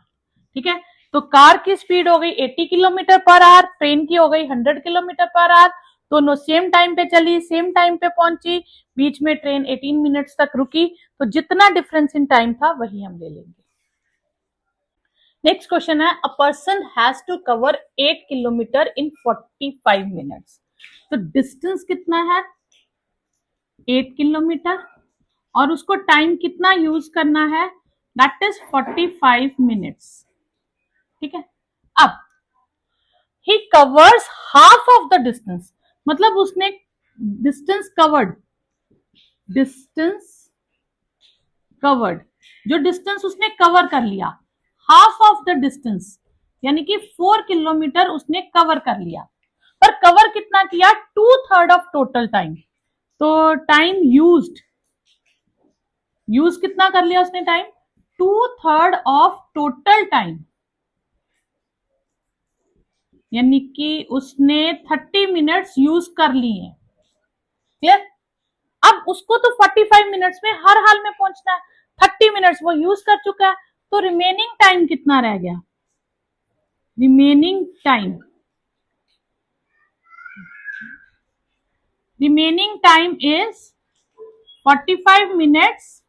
ठीक है, तो कार की स्पीड हो गई 80 किलोमीटर पर आवर, ट्रेन की हो गई 100 किलोमीटर पर आवर, दोनों सेम टाइम पे चली, सेम टाइम पे पहुंची, बीच में ट्रेन 18 मिनट्स तक रुकी, तो जितना डिफरेंस इन टाइम था वही हम ले लेंगे। नेक्स्ट क्वेश्चन है, a person has to cover 8 kilometre in 45 minutes. तो डिस्टेंस कितना है? 8 किलोमीटर, और उसको टाइम कितना यूज करना है? That is 45 minutes. ठीक है, अब ही covers half of the distance, मतलब उसने डिस्टेंस कवर्ड, जो डिस्टेंस उसने कवर कर लिया, हाफ ऑफ द डिस्टेंस, यानी कि 4 किलोमीटर उसने कवर कर लिया, पर कवर कितना किया? 2/3 ऑफ टोटल टाइम। तो टाइम यूज कितना कर लिया उसने? टाइम 2/3 ऑफ टोटल टाइम, यानी कि उसने 30 मिनट्स यूज कर लिए हैं। क्लियर? अब उसको तो 45 मिनट्स में हर हाल में पहुंचना है, 30 मिनट्स वो यूज कर चुका है, तो रिमेनिंग टाइम कितना रह गया? Remaining time is 45 minutes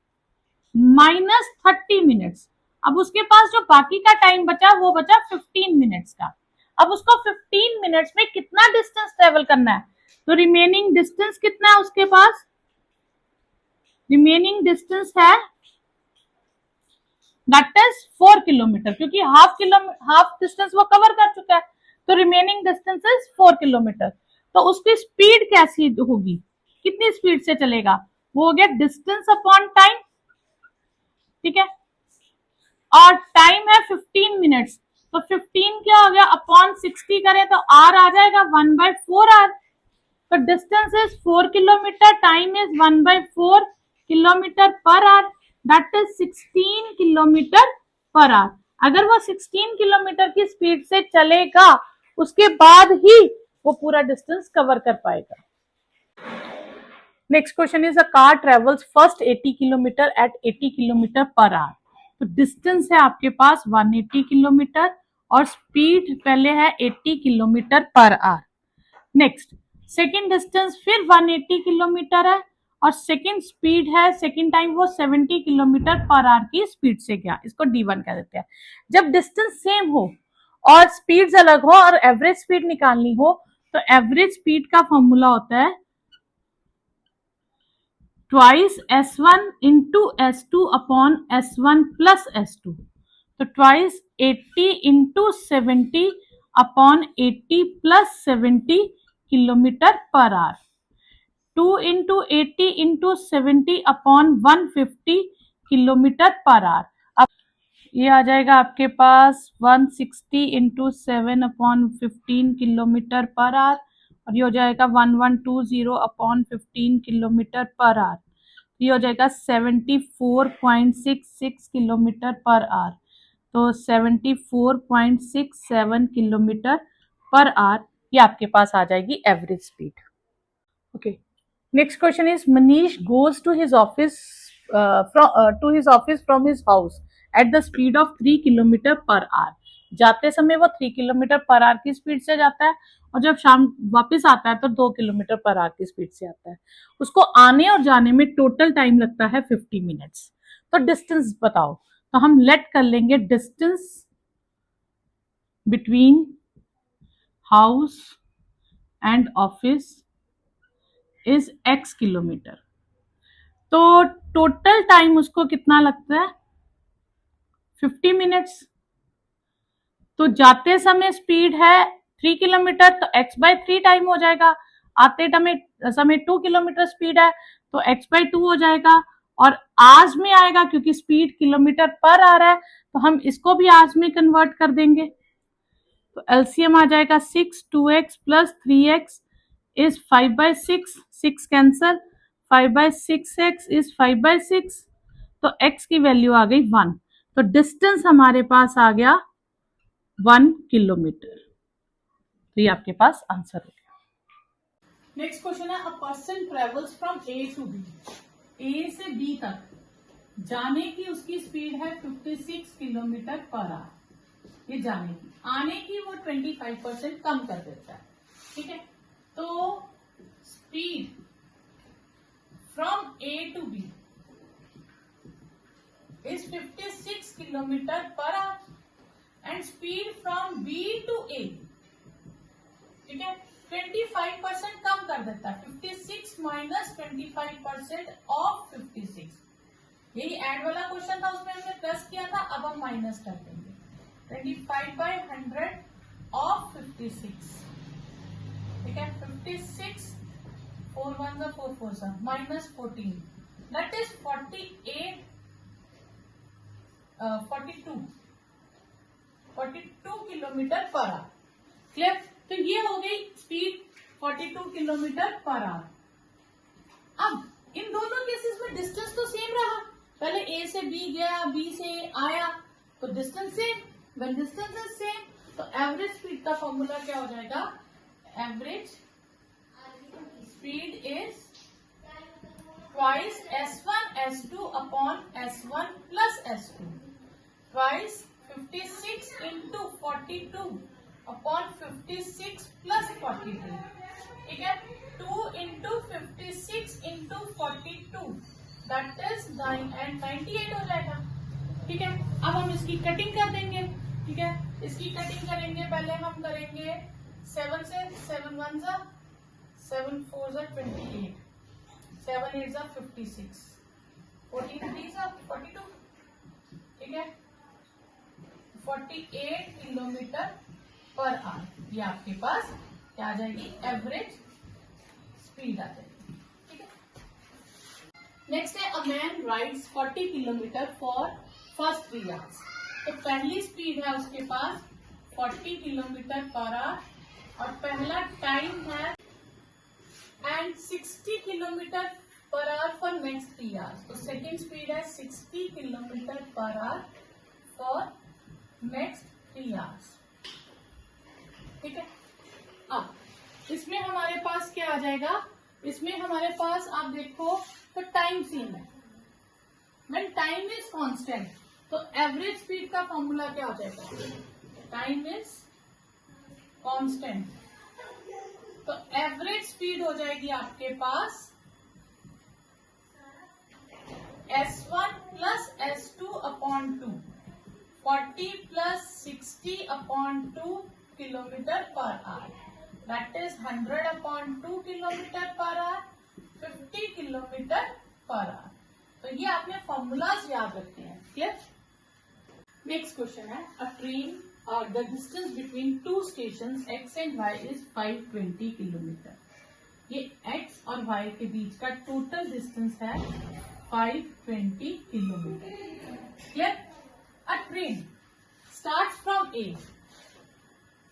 minus 30 minutes. अब उसके पास जो बाकी का टाइम बचा वो बचा 15 मिनट्स का। अब उसको 15 मिनट्स में कितना डिस्टेंस ट्रेवल करना है? तो रिमेनिंग डिस्टेंस कितना है उसके पास? रिमेनिंग डिस्टेंस है दैट इज 4 किलोमीटर, क्योंकि हाफ डिस्टेंस वो कवर कर चुका है, तो रिमेनिंग डिस्टेंस इज 4 किलोमीटर। तो उसकी स्पीड कैसी होगी, कितनी स्पीड से चलेगा, वो हो गया डिस्टेंस अपॉन टाइम, ठीक है, और टाइम है 15 मिनट्स, तो 15 क्या हो गया अपॉन 60 करें तो आर आ जाएगा 1/4 आर। तो distance is 4 kilometre, time is 1/4 kilometre per our, that is 16 kilometre per our. अगर वो 16 किलोमीटर की स्पीड से चलेगा उसके बाद ही वो पूरा डिस्टेंस कवर कर पाएगा। Next question is a car travels first 80 kilometre at 80 kilometre per hour. तो डिस्टेंस है आपके पास 180 किलोमीटर और स्पीड पहले है 80 kilometre per our. Next second distance फिर 180 किलोमीटर है और सेकेंड स्पीड है, सेकेंड टाइम वो 70 किलोमीटर पर आवर की स्पीड से गया, इसको D1 कह देते हैं। जब डिस्टेंस सेम हो और स्पीड्स अलग हो और एवरेज स्पीड निकालनी हो तो एवरेज स्पीड का फॉर्मूला होता है twice S1 into S2 upon S1 plus S2। तो twice 80 into 70 upon 80 plus 70 kilometre per our. 2 into 80 into 70 upon 150 kilometre per hour. अब ये आ जाएगा आपके पास 160 into 7 upon 15 kilometre per hour और ये हो जाएगा 1120 अपॉन 15 किलोमीटर पर आवर। ये हो जाएगा 74.66 किलोमीटर पर आवर। तो 74.67 किलोमीटर पर आवर ये आपके पास आ जाएगी average speed. Okay, next question is Manish goes to his office from his house at the speed of 3 kilometre per hour. जाते समय वो 3 किलोमीटर पर आवर की स्पीड से जाता है और जब शाम वापस आता है तो 2 किलोमीटर पर आवर की स्पीड से आता है। उसको आने और जाने में टोटल टाइम लगता है 50 मिनट्स। तो डिस्टेंस बताओ, तो हम लेट कर लेंगे distance between house and office is x kilometre. तो टोटल टाइम उसको कितना लगता है 50 मिनट्स। तो जाते समय स्पीड है 3 किलोमीटर तो x/3 टाइम हो जाएगा, आते समय 2 किलोमीटर स्पीड है तो x/2 हो जाएगा और आवर्स में आएगा क्योंकि स्पीड किलोमीटर पर आ रहा है तो हम इसको भी आवर्स में कन्वर्ट कर देंगे। तो एलसीएम आ जाएगा 6 2x plus 3x is 5/6, 6 cancel, 5/6x is 5/6, तो x की वैल्यू आ गई 1। तो डिस्टेंस हमारे पास आ गया 1 किलोमीटर। तो ये आपके पास आंसर हो गया। नेक्स्ट क्वेश्चन है a person travels from A to B, A से बी तक जाने की उसकी स्पीड है 56 किलोमीटर पर आवर, ये जाने की। आने की वो 25% कम कर देता है, ठीक है। तो speed from A to B is 56 kilometre per hour and speed from B to A, ठीक है, 25% कम कर देता है। 56 माइनस 25% ऑफ 56, यही एड वाला क्वेश्चन था, उसमें हमने प्लस किया था, अब हम माइनस कर देंगे। 25/100 ऑफ 56, ठीक है, 56 4 1 4 4 minus 14 that is 42 kilometre per our. Clear? तो ये हो गई स्पीड 42 किलोमीटर पर आवर। अब इन दोनों केसेस में डिस्टेंस तो सेम रहा, पहले ए से बी गया, बी से आया, तो distance same. When distance is same तो एवरेज स्पीड का फॉर्मूला क्या हो जाएगा, average speed is twice S1 S2 upon S1 plus S2, twice 56 into 42 upon 56 plus 42, ठीक है, 2 इंटू 56 इंटू 42 दैट इज 98 हो जाएगा, ठीक है। अब हम इसकी कटिंग कर देंगे, ठीक है, इसकी कटिंग करेंगे, पहले हम करेंगे 7 से, 7 1 7 4 28, 7 8 56, 42, ठीक है, 48 किलोमीटर पर आवर, ये आपके पास क्या आ जाएगी, एवरेज स्पीड आ जाएगी, ठीक है। नेक्स्ट है, a man rides 40 kilometre for first 3 hours. तो पहली स्पीड है उसके पास 40 किलोमीटर पर आवर और पहला टाइम है and 60 kilometre per hour for next 3 hours. तो सेकेंड स्पीड है 60 kilometre per hour for next 3 hours, ठीक है। अब इसमें हमारे पास क्या आ जाएगा, इसमें हमारे पास आप देखो तो टाइम सेम है, व्हेन टाइम इज कांस्टेंट तो एवरेज स्पीड का फॉर्मूला क्या हो जाएगा, टाइम इज कांस्टेंट, तो एवरेज स्पीड हो जाएगी आपके पास S1 plus S2 upon 2, 40 plus 60 upon 2 kilometre per our, that is 100 upon 2 kilometre per our, 50 kilometre per hour. तो ये आपने फॉर्मूलाज याद रखते हैं, क्लियर। नेक्स्ट क्वेश्चन है, अ ट्रेन और the distance between 2 station X and Y is 520 kilometre. ये X और Y के बीच का टोटल डिस्टेंस है 520 kilometre, clear. A train starts from A,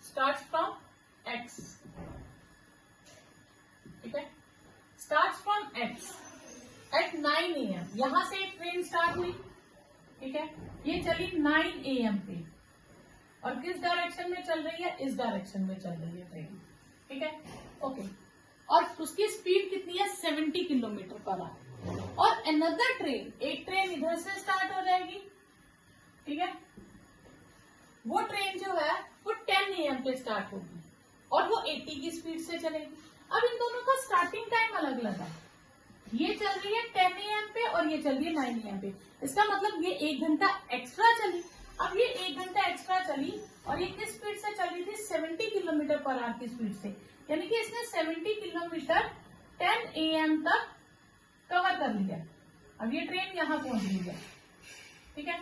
starts from X, ठीक है, starts from X at 9 AM। यहां से एक ट्रेन स्टार्ट हुई, ठीक है, ये चली 9 AM पे और किस डायरेक्शन में चल रही है, इस डायरेक्शन में चल रही है ट्रेन, ठीक है, ओके। और उसकी स्पीड कितनी है, 70 किलोमीटर पर आवर। और अनदर ट्रेन, एक ट्रेन इधर से स्टार्ट हो जाएगी, ठीक है, वो ट्रेन जो है वो 10 AM पे स्टार्ट होगी और वो 80 की स्पीड से चलेगी। अब इन दोनों का स्टार्टिंग टाइम अलग अलग है, ये चल रही है 10 AM पे और ये चल रही है 9 AM पे, इसका मतलब ये 1 घंटा एक्स्ट्रा चली। अब ये 1 घंटा एक्स्ट्रा चली और ये किस स्पीड से चल रही थी, 70 किलोमीटर पर आवर की स्पीड से, यानी कि इसने 70 किलोमीटर 10 AM तक कवर कर लिया। अब ये ट्रेन यहाँ पहुंच गई है, ठीक है,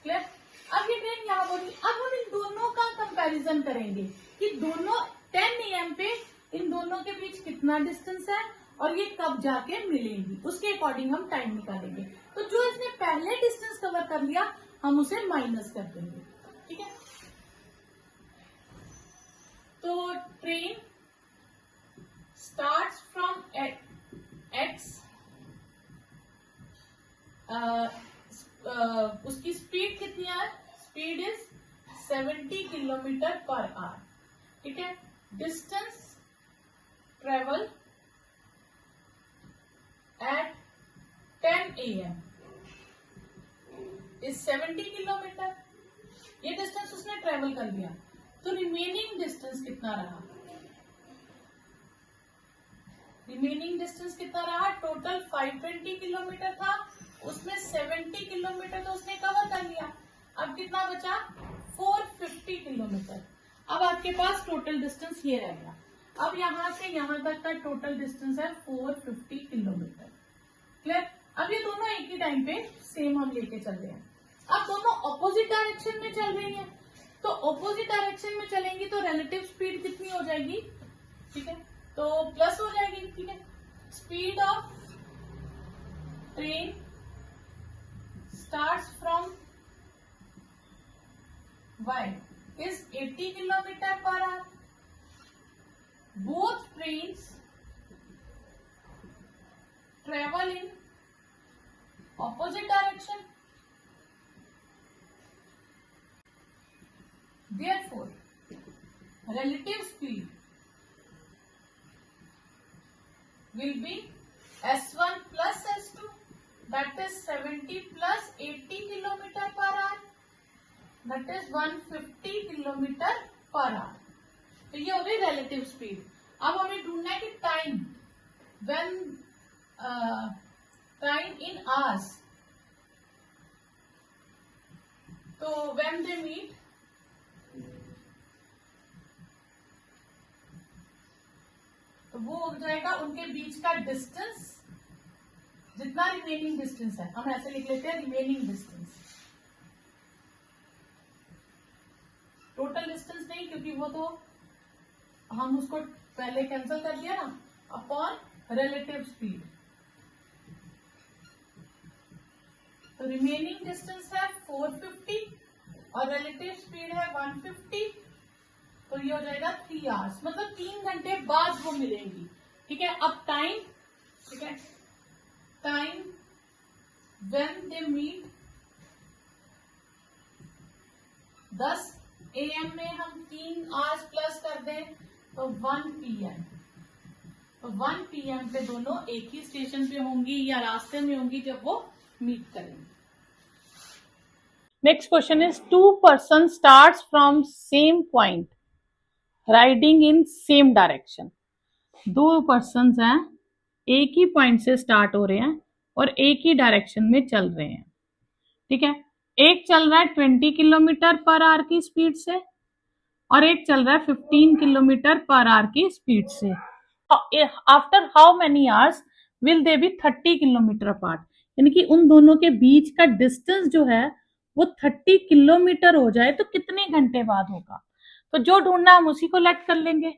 क्लियर। अब ये ट्रेन यहाँ पहुंची, अब हम इन दोनों का कंपैरिजन करेंगे कि दोनों 10 AM पे इन दोनों के बीच कितना डिस्टेंस है और ये कब जाके मिलेंगी, उसके अकॉर्डिंग हम टाइम निकालेंगे। तो जो इसने पहले डिस्टेंस कवर कर लिया हम उसे माइनस कर देंगे, ठीक है। तो ट्रेन स्टार्ट्स फ्रॉम X, उसकी स्पीड कितनी है, speed is 70 kilometre per hour, ठीक है। Distance travel eight 10 AM is 70 kilometre, ये डिस्टेंस उसने ट्रेवल कर लिया। तो रिमेनिंग डिस्टेंस कितना रहा, रिमेनिंग डिस्टेंस कितना रहा, टोटल 520 किलोमीटर था, उसमें 70 किलोमीटर तो उसने कवर कर लिया, अब कितना बचा 450 किलोमीटर। अब आपके पास टोटल डिस्टेंस ये रहेगा, अब यहां से यहां तक का टोटल डिस्टेंस है 450 किलोमीटर, क्लियर। अब ये दोनों एक ही टाइम पे सेम हम लेके चल रहे हैं। अब दोनों ऑपोजिट डायरेक्शन में चल रही हैं, तो ऑपोजिट डायरेक्शन में चलेंगी तो रिलेटिव स्पीड कितनी हो जाएगी, ठीक है, तो प्लस हो जाएगी, ठीक है। Speed of train starts from Y is 80 kilometer per hour. Both trains travel in opposite direction. Therefore, relative speed will be S1 plus S2, that is 70 plus 80 kilometer per hour, that is 150 kilometre per hour. तो ये हो गई relative speed. अब हमें ढूंढना है कि time, when time in hours, तो व्हेन दे मीट, तो वो हो जाएगा उनके बीच का डिस्टेंस जितना रिमेनिंग डिस्टेंस है, हम ऐसे लिख लेते हैं रिमेनिंग डिस्टेंस, टोटल डिस्टेंस नहीं, क्योंकि वो तो हम उसको पहले कैंसिल कर दिया ना, अपॉन रिलेटिव स्पीड। तो रिमेनिंग डिस्टेंस है 450 और रिलेटिव स्पीड है 150, तो ये हो जाएगा 3 आवर्स, मतलब 3 घंटे बाद वो मिलेंगी। ठीक है, अब टाइम, ठीक है, time when they meet 10 AM में हम 3 आवर्स प्लस कर दें तो 1 PM, तो 1 PM पे दोनों एक ही स्टेशन पे होंगी या रास्ते में होंगी जब वो मीट करेंगे। Next question is 2 person starts from same point riding in same direction. 2 person हैं, एक ही पॉइंट से स्टार्ट हो रहे हैं और एक ही डायरेक्शन में चल रहे हैं। ठीक है, एक चल रहा है 20 किलोमीटर पर आवर की स्पीड से और एक चल रहा है 15 किलोमीटर पर आवर की स्पीड से। After how many hours will they B 30 kilometre apart, यानी कि उन दोनों के बीच का डिस्टेंस जो है वो 30 किलोमीटर हो जाए तो कितने घंटे बाद होगा। तो जो ढूंढना हम उसी को लेट कर लेंगे,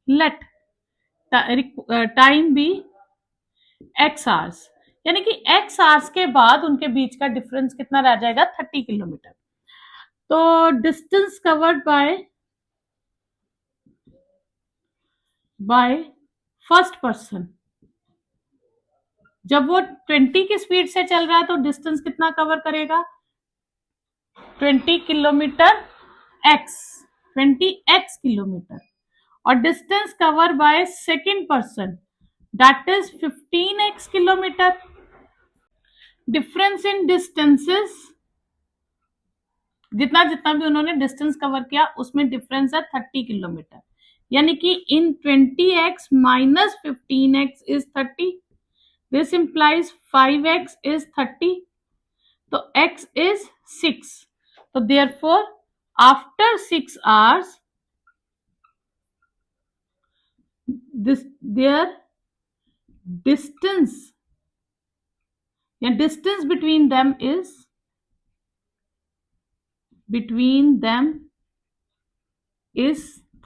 let time be x hours, यानी कि x आवर्स के बाद उनके बीच का डिफरेंस कितना रह जाएगा 30 किलोमीटर। तो distance covered by first person, जब वो 20 की स्पीड से चल रहा है तो डिस्टेंस कितना कवर करेगा 20 किलोमीटर x, 20x किलोमीटर, और distance cover by second person that is 15x kilometre. Difference in distances, जितना जितना भी उन्होंने डिस्टेंस कवर किया उसमें डिफरेंस है 30 किलोमीटर, यानी कि इन 20x minus 15x is 30, this implies 5x is 30, तो x इज 6, तो therefore after 6 hours their distance between them is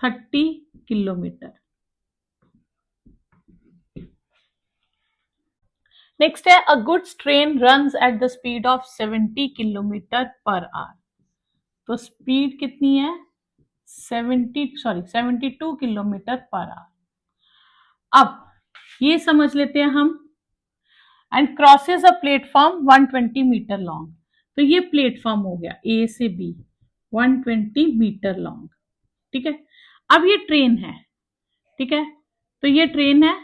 30 kilometre. Next है a goods train runs at the speed of 70 kilometre per hour, तो speed कितनी है 72 kilometre per hour. अब ये समझ लेते हैं हम, and crosses a platform 120 metre long, तो ये प्लेटफॉर्म हो गया ए से बी 120 मीटर लॉन्ग। ठीक है, अब ये ट्रेन है, ठीक है, तो ये ट्रेन है,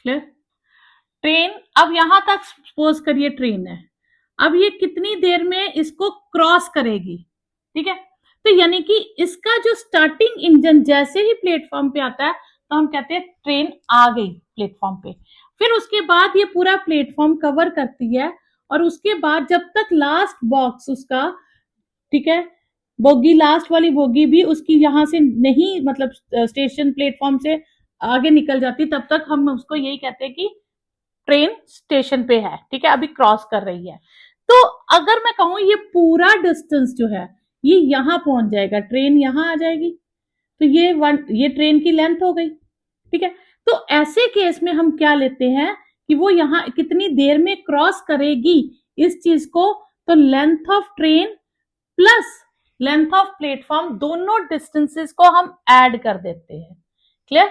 क्लियर, ट्रेन अब यहां तक सपोज करिए ट्रेन है, अब ये कितनी देर में इसको क्रॉस करेगी। ठीक है, तो यानी कि इसका जो स्टार्टिंग इंजन जैसे ही प्लेटफॉर्म पे आता है तो हम कहते हैं ट्रेन आ गई प्लेटफॉर्म पे, फिर उसके बाद ये पूरा प्लेटफॉर्म कवर करती है और उसके बाद जब तक लास्ट बॉक्स उसका, ठीक है, बोगी लास्ट वाली बोगी भी उसकी यहां से नहीं, मतलब स्टेशन प्लेटफॉर्म से आगे निकल जाती, तब तक हम उसको यही कहते हैं कि ट्रेन स्टेशन पे है। ठीक है, अभी क्रॉस कर रही है। तो अगर मैं कहूं ये पूरा डिस्टेंस जो है ये यहां पहुंच जाएगा, ट्रेन यहां आ जाएगी, तो ये ट्रेन की लेंथ हो गई। ठीक है, तो ऐसे केस में हम क्या लेते हैं कि वो यहां कितनी देर में क्रॉस करेगी इस चीज को, तो length of train plus length of platform दोनों डिस्टेंसेस को हम ऐड कर देते हैं। क्लियर,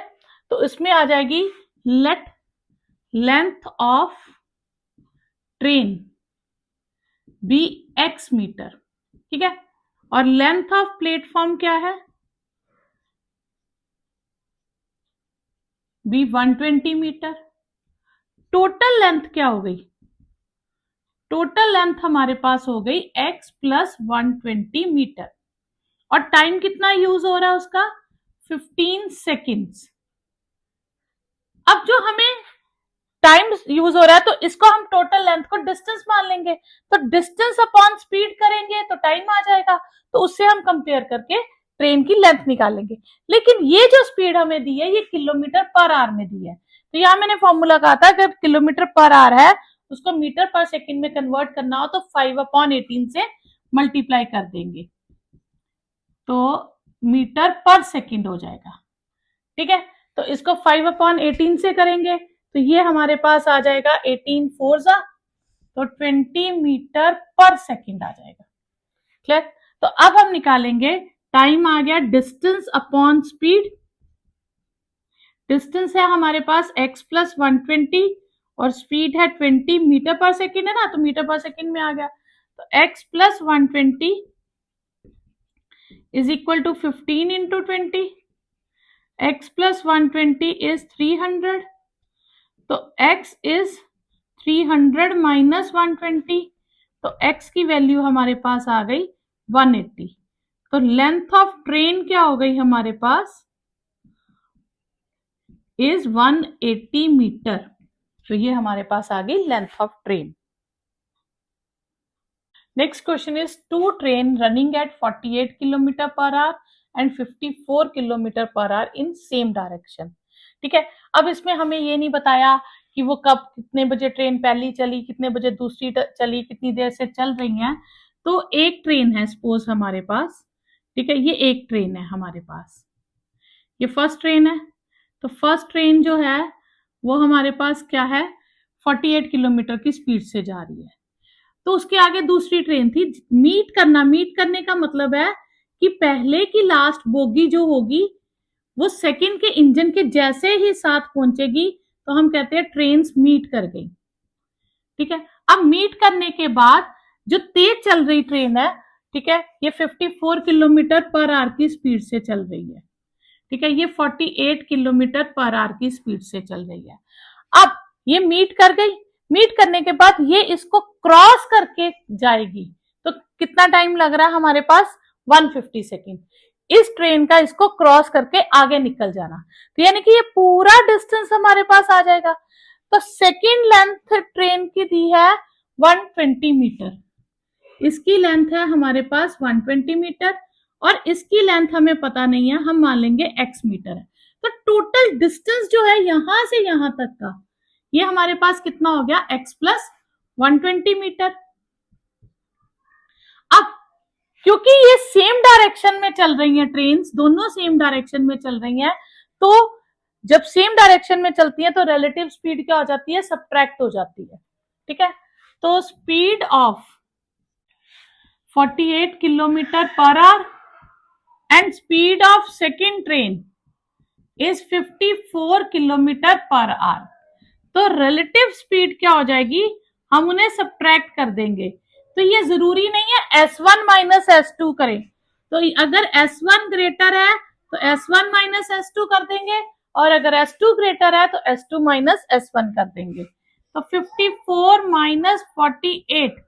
तो इसमें आ जाएगी let length of train be x metre. ठीक है, और लेंथ ऑफ प्लेटफॉर्म क्या है बी 120 मीटर। टोटल लेंथ क्या हो गई, टोटल लेंथ हमारे पास हो गई x प्लस 120 मीटर, और टाइम कितना यूज हो रहा है उसका 15 सेकेंड्स। अब जो हमें टाइम यूज हो रहा है तो इसको हम टोटल लेंथ को डिस्टेंस मान लेंगे, तो डिस्टेंस अपॉन स्पीड करेंगे तो टाइम आ जाएगा, तो उससे हम कंपेयर करके ट्रेन की लेंथ निकालेंगे। लेकिन ये जो स्पीड हमें दी है ये किलोमीटर पर आवर में दी है, तो यहाँ मैंने फॉर्मूला कहा था अगर किलोमीटर पर आवर है उसको मीटर पर सेकंड में कन्वर्ट करना हो तो 5/18 से मल्टीप्लाई कर देंगे तो मीटर पर सेकंड हो जाएगा। ठीक है, तो इसको 5/18 से करेंगे तो ये हमारे पास आ जाएगा 18 4 जा तो 20 मीटर पर सेकंड आ जाएगा। क्लियर? तो अब हम निकालेंगे, टाइम आ गया डिस्टेंस अपॉन स्पीड। डिस्टेंस है हमारे पास x प्लस 120 और स्पीड है 20 मीटर पर सेकंड है ना, तो मीटर पर सेकंड में आ गया। तो x plus 120 is equal to 15 into 20। x plus 120 is 300, तो x इज 300 माइनस 120, तो x की वैल्यू हमारे पास आ गई 180। तो लेंथ ऑफ ट्रेन क्या हो गई हमारे पास इज 180 मीटर। तो ये हमारे पास आ गई length of train. Next question is two train running at 48 kilometre per hour and 54 kilometre per hour in same direction. ठीक है, अब इसमें हमें ये नहीं बताया कि वो कब कितने बजे ट्रेन पहली चली, कितने बजे दूसरी चली, कितनी देर से चल रही हैं। तो एक ट्रेन है सपोज हमारे पास, ठीक है, ये एक ट्रेन है हमारे पास, ये फर्स्ट ट्रेन है। तो फर्स्ट ट्रेन जो है वो हमारे पास क्या है 48 किलोमीटर की स्पीड से जा रही है। तो उसके आगे दूसरी ट्रेन थी। मीट करने का मतलब है कि पहले की लास्ट बोगी जो होगी वो सेकंड के इंजन के जैसे ही साथ पहुंचेगी तो हम कहते हैं ट्रेन्स मीट कर गई। ठीक है, अब मीट करने के बाद जो तेज चल रही ट्रेन है, ठीक है, ये 54 किलोमीटर पर आवर की स्पीड से चल रही है। ठीक है, ये 48 किलोमीटर पर आवर की स्पीड से चल रही है। अब ये मीट कर गई, मीट करने के बाद ये इसको क्रॉस करके जाएगी तो कितना टाइम लग रहा है हमारे पास 150 सेकेंड। इस ट्रेन का इसको क्रॉस करके आगे निकल जाना, तो यानी कि ये पूरा डिस्टेंस हमारे पास आ जाएगा। तो सेकेंड लेंथ ट्रेन की दी है 120 मीटर, इसकी लेंथ है हमारे पास 120 मीटर और इसकी लेंथ हमें पता नहीं है, हम मान लेंगे x मीटर है। तो टोटल डिस्टेंस जो है यहां से यहां तक का ये हमारे पास कितना हो गया x प्लस 120 मीटर। अब क्योंकि ये सेम डायरेक्शन में चल रही हैं ट्रेन्स, दोनों सेम डायरेक्शन में चल रही हैं, तो जब सेम डायरेक्शन में चलती है तो रिलेटिव स्पीड क्या हो जाती है सब्ट्रैक्ट हो जाती है। ठीक है, तो speed of 48 kilometre per our and speed of second train is 54 kilometre per hour. तो रिलेटिव स्पीड क्या हो जाएगी, हम उन्हें सब्ट्रैक्ट कर देंगे। तो ये जरूरी नहीं है S1 माइनस S2 करें, तो अगर S1 ग्रेटर है तो S1 माइनस S2 कर देंगे और अगर S2 ग्रेटर है तो S2 माइनस S1 कर देंगे। तो 54 माइनस 48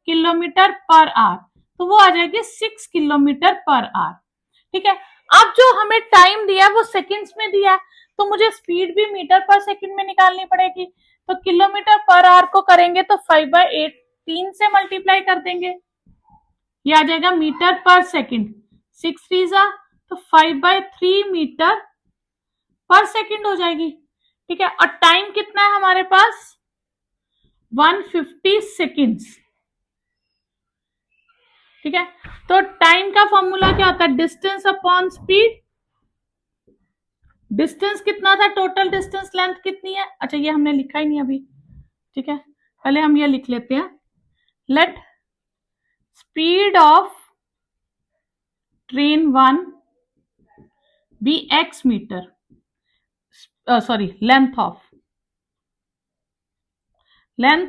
किलोमीटर पर आवर, तो वो आ जाएगी 6 किलोमीटर पर आवर। ठीक है, अब जो हमें टाइम दिया है वो सेकंड्स में दिया है, तो मुझे स्पीड भी मीटर पर सेकंड में निकालनी पड़ेगी। तो किलोमीटर पर आवर को करेंगे तो 5/18 से मल्टीप्लाई कर देंगे, ये आ जाएगा मीटर पर सेकंड, 6 3 जा तो 5/3 मीटर पर सेकंड हो जाएगी। ठीक है, और टाइम कितना है हमारे पास 150 सेकंड्स। ठीक है, तो टाइम का फॉर्मूला क्या होता है डिस्टेंस अपॉन स्पीड। डिस्टेंस कितना था, टोटल डिस्टेंस लेंथ कितनी है, अच्छा ये हमने लिखा ही नहीं अभी। ठीक है, पहले हम ये लिख लेते हैं, let speed of train 1 be x metre, sorry length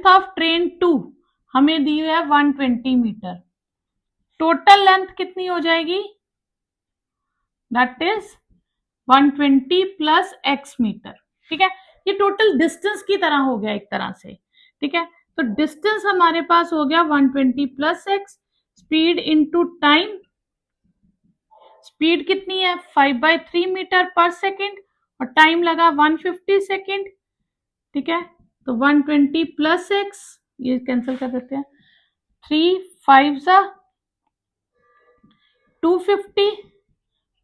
of train 2 हमें दी है 120 मीटर। टोटल लेंथ कितनी हो जाएगी, that is 120 plus x metre. ठीक है, ये टोटल डिस्टेंस की तरह हो गया एक तरह से। ठीक है, तो डिस्टेंस हमारे पास हो गया 120 plus x, speed into time, speed कितनी है 5/3 मीटर पर सेकेंड और टाइम लगा 150 सेकेंड। ठीक है, तो 120 प्लस x, ये कैंसिल कर देते हैं, 3 5 जा 250,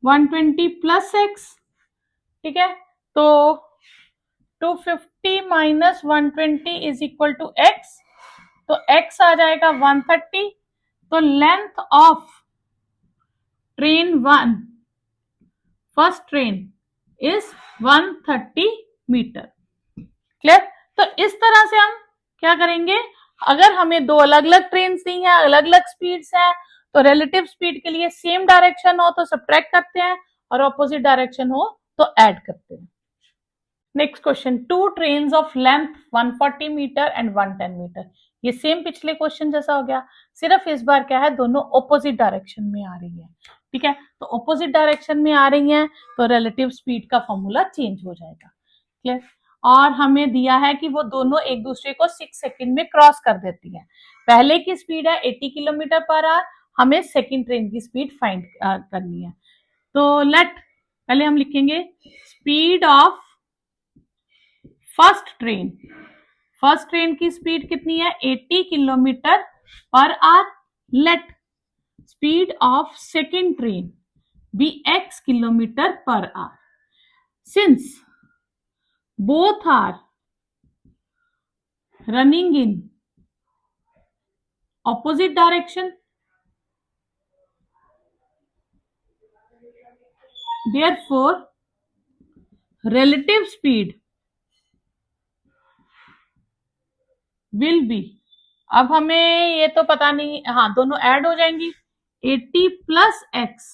120 प्लस x। ठीक है, तो 250 minus 120 is equal to x, तो x आ जाएगा 130। तो length of train 1, first train is 130 metre. Clear? तो इस तरह से हम क्या करेंगे, अगर हमें दो अलग अलग ट्रेन दी हैं, अलग अलग स्पीड्स हैं, तो रिलेटिव स्पीड के लिए सेम डायरेक्शन हो तो सब्ट्रैक्ट करते हैं और ऑपोजिट डायरेक्शन हो तो ऐड करते हैं। Next question, two trains of length 140 metre and 110 metre. ये सेम पिछले क्वेश्चन जैसा हो गया, सिर्फ इस बार क्या है, दोनों ऑपोजिट डायरेक्शन में आ रही है। ठीक है, तो ऑपोजिट डायरेक्शन में आ रही हैं तो रिलेटिव स्पीड का फॉर्मूला चेंज हो जाएगा। क्लियर? और हमें दिया है कि वो दोनों एक दूसरे को 6 सेकंड में क्रॉस कर देती हैं। पहले की स्पीड है 80 किलोमीटर पर आवर, हमें सेकंड ट्रेन की स्पीड फाइंड करनी है। तो पहले हम लिखेंगे स्पीड ऑफ फर्स्ट ट्रेन की स्पीड कितनी है, 80 kilometre per hour. Let speed of second train be x kilometre per hour. Since both are running in opposite direction, therefore relative speed will be, अब हमें ये तो पता नहीं, हाँ दोनों ऐड हो जाएंगी, 80 plus x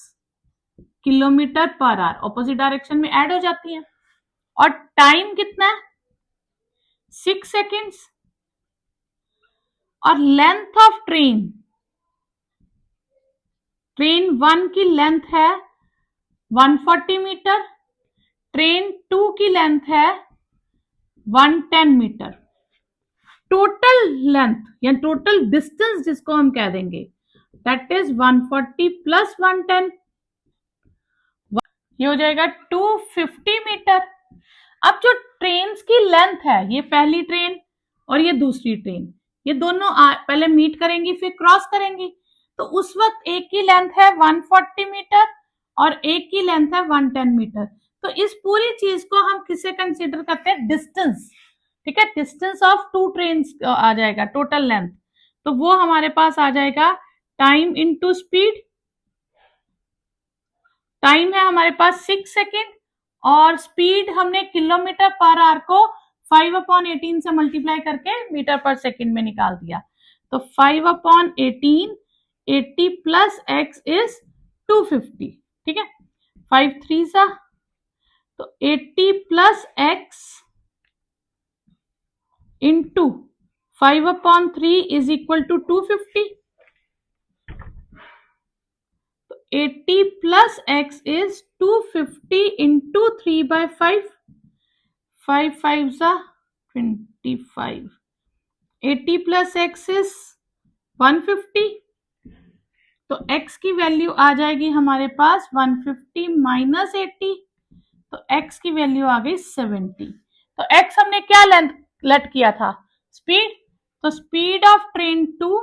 kilometre per our opposite direction में ऐड हो जाती है। और टाइम कितना है, 6 सेकेंड्स। और लेंथ ऑफ ट्रेन 1 की लेंथ है 140 मीटर, ट्रेन 2 की लेंथ है 110 मीटर। टोटल लेंथ या टोटल डिस्टेंस जिसको हम कह देंगे दैट इज 140 प्लस 110, ये हो जाएगा 250 मीटर। अब जो ट्रेन की लेंथ है, ये पहली ट्रेन और ये दूसरी ट्रेन, ये दोनों पहले मीट करेंगी फिर क्रॉस करेंगी, तो उस वक्त एक की लेंथ है 140 मीटर और एक की लेंथ है 110 मीटर। तो इस पूरी चीज को हम किसे कंसीडर करते हैं, डिस्टेंस। ठीक है, डिस्टेंस ऑफ टू ट्रेन आ जाएगा टोटल लेंथ, तो वो हमारे पास आ जाएगा टाइम इनटू स्पीड। टाइम है हमारे पास 6 सेकेंड और स्पीड हमने किलोमीटर पर आवर को 5/18 से मल्टीप्लाई करके मीटर पर सेकेंड में निकाल दिया। तो 5/18, 80 प्लस x इज 250। ठीक है, 5 3 सा, तो 80 plus x into 5/3 is equal to 250। 80 plus x is 250 into 3/5, 5 5s are 25, 80 plus x is 150, तो x की वैल्यू आ जाएगी हमारे पास 150 माइनस 80, तो x की वैल्यू आ गई 70। तो x हमने क्या लेट किया था, स्पीड, तो speed of train 2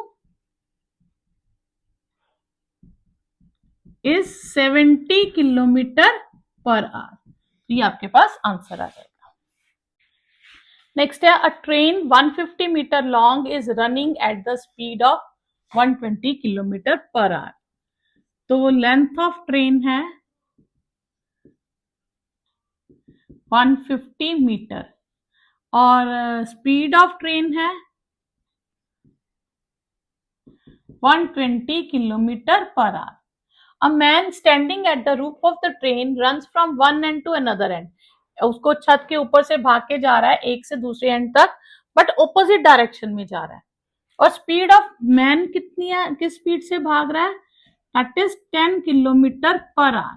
is 70 kilometre per hour. ये आपके पास आंसर आ जाएगा। नेक्स्ट है, a train 150 metre long is running at the speed of 120 kilometre per hour. तो लेंथ ऑफ ट्रेन है 150 मीटर और स्पीड ऑफ ट्रेन है 120 kilometre per our. A man standing at the roof of the train runs from one end to another end. उसको छत के ऊपर से भाग के जा रहा है एक से दूसरे एंड तक, बट ऑपोजिट डायरेक्शन में जा रहा है। और स्पीड ऑफ मैन कितनी है, किस स्पीड से भाग रहा है, that is 10 kilometre per hour.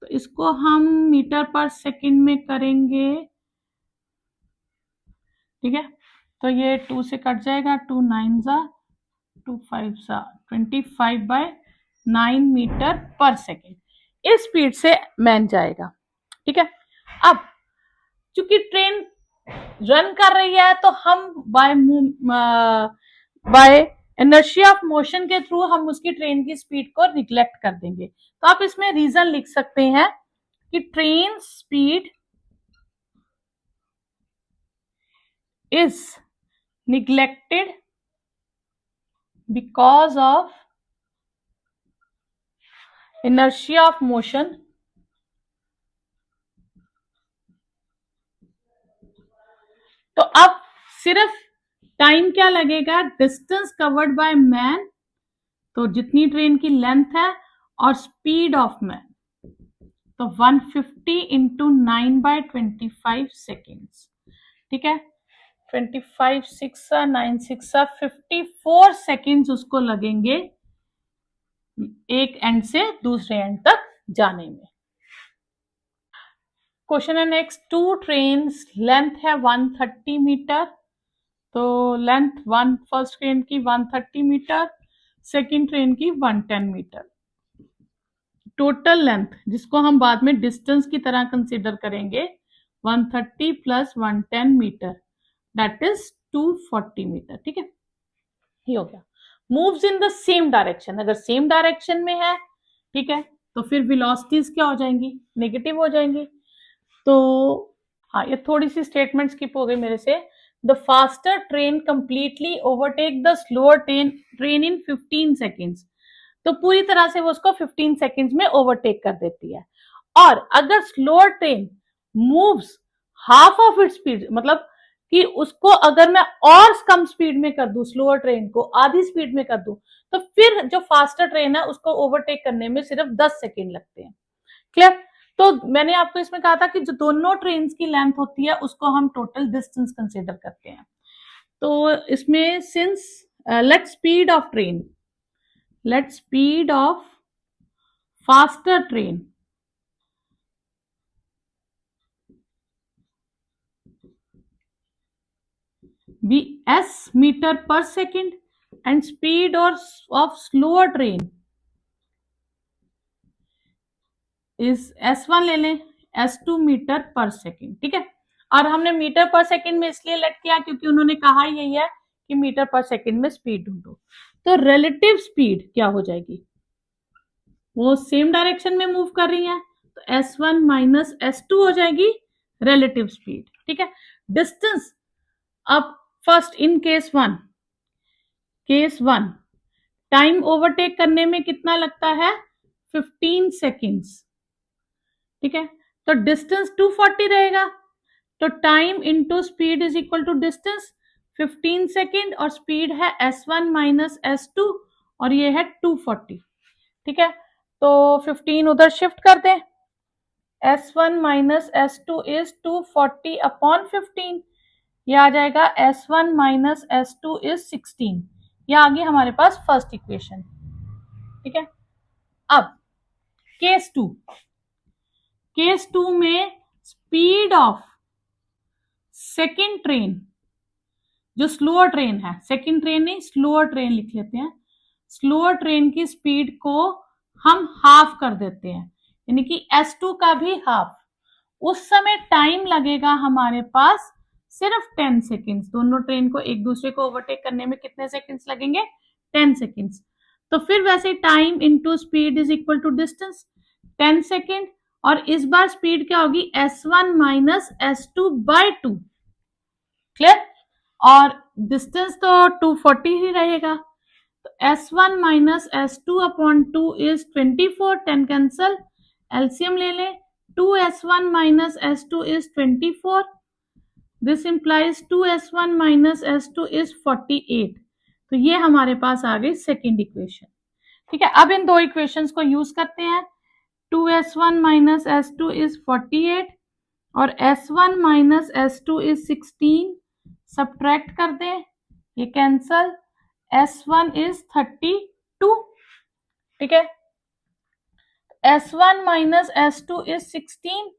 तो इसको हम मीटर पर सेकंड में करेंगे। ठीक है, तो ये 2 से कट जाएगा, 2 9 जा 2 5 जा 25/9 मीटर पर सेकेंड इस स्पीड से मैन जाएगा। ठीक है, अब चूंकि ट्रेन रन कर रही है तो हम बाय इनर्शिया ऑफ मोशन के थ्रू हम उसकी ट्रेन की स्पीड को निग्लेक्ट कर देंगे। तो आप इसमें रीजन लिख सकते हैं कि train speed is neglected because of inertia of motion तो अब सिर्फ टाइम क्या लगेगा, डिस्टेंस कवर्ड बाय मैन, तो जितनी ट्रेन की लेंथ है और स्पीड ऑफ मैन, तो 150 इंटू 9/25 सेकेंड्स, ठीक है। 25 6 9 6 54 सेकेंड्स उसको लगेंगे एक एंड से दूसरे एंड तक जाने में। क्वेश्चन है नेक्स्ट, टू ट्रेन्स लेंथ है 130 मीटर, तो लेंथ फर्स्ट ट्रेन की 130 मीटर, सेकंड ट्रेन की 110 मीटर। टोटल लेंथ जिसको हम बाद में डिस्टेंस की तरह कंसीडर करेंगे 130 plus 110 metre, that is 240 metre, ठीक है। ये हो गया। Moves in the same direction, अगर सेम डायरेक्शन में है, ठीक है, तो फिर वेलोसिटीज क्या हो जाएंगी, नेगेटिव हो जाएंगी। तो हाँ, ये थोड़ी सी स्टेटमेंट स्किप हो गई मेरे से। The faster train completely overtake the slower train in 15 seconds, तो पूरी तरह से वो उसको 15 सेकेंड्स में ओवरटेक कर देती है। और अगर slower train moves half of its speed, मतलब कि उसको अगर मैं और कम स्पीड में कर दूं, स्लोअर ट्रेन को आधी स्पीड में कर दूं, तो फिर जो फास्टर ट्रेन है उसको ओवरटेक करने में सिर्फ 10 सेकेंड लगते हैं। क्लियर। तो मैंने आपको इसमें कहा था कि जो दोनों ट्रेन की लेंथ होती है उसको हम टोटल डिस्टेंस कंसीडर करते हैं। तो इसमें since late speed of faster train be s meter per second and speed of slower train is s1 ले लें, s2 मीटर पर सेकेंड, ठीक है। और हमने मीटर पर सेकेंड में इसलिए लेट किया क्योंकि उन्होंने कहा यही है कि मीटर पर सेकेंड में स्पीड ढूंढो। तो रिलेटिव स्पीड क्या हो जाएगी, वो सेम डायरेक्शन में मूव कर रही है, तो s1 माइनस s2 हो जाएगी रिलेटिव स्पीड, ठीक है। डिस्टेंस, अब first in case one time overtake करने में कितना लगता है, 15 सेकेंड्स, ठीक है। तो डिस्टेंस 240 रहेगा, तो time into speed is equal to distance 15 second, और स्पीड है s1 माइनस s2 और ये है 240, ठीक है। तो 15 उधर शिफ्ट कर दें, s1 minus s2 is 240 upon 15, ये आ जाएगा s1 माइनस s2 इज 16। ये आ गई हमारे पास फर्स्ट इक्वेशन, ठीक है। अब केस टू में स्पीड ऑफ सेकेंड ट्रेन, जो स्लोअर ट्रेन है, सेकेंड ट्रेन नहीं स्लोअर ट्रेन लिख लेते हैं, स्लोअर ट्रेन की स्पीड को हम हाफ कर देते हैं, यानी कि s2 का भी हाफ। उस समय टाइम लगेगा हमारे पास सिर्फ 10 सेकेंड्स। दोनों ट्रेन को एक दूसरे को ओवरटेक करने में कितने सेकेंड्स लगेंगे, 10 सेकेंड्स। तो फिर वैसे time into speed is equal to distance 10 second, और इस बार स्पीड क्या होगी, s1 minus s2 by 2, clear. और डिस्टेंस तो 240 ही रहेगा, तो s1 minus s2 upon 2 is 24, 10 cancel, LCM ले लें, 2s1 minus s2 is 24, this implies 2s1 minus s2 is 48। तो ये हमारे पास आ गई सेकेंड इक्वेशन, ठीक है। अब इन दो इक्वेशंस को यूज करते हैं, 2s1 माइनस s2 इज 48 और s1 minus s2 is 16, subtract कर दें, ये कैंसल, s1 इज 32, ठीक है। s1 minus s2 is 16,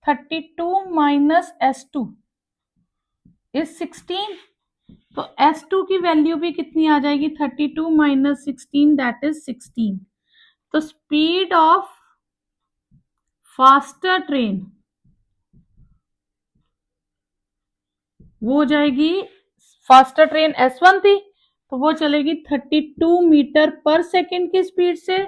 32 minus s2 is 16, तो s2 की वैल्यू भी कितनी आ जाएगी, 32 माइनस 16 दैट इज 16। तो स्पीड ऑफ फास्टर ट्रेन वो हो जाएगी, फास्टर ट्रेन s1 थी तो वो चलेगी 32 मीटर पर सेकेंड की स्पीड से,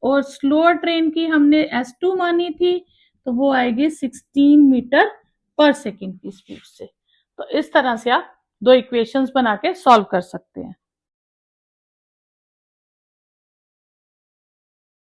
और स्लोअर ट्रेन की हमने s2 मानी थी तो वो आएगी 16 मीटर पर सेकेंड की स्पीड से। तो इस तरह से आप दो इक्वेशंस बना के सॉल्व कर सकते हैं।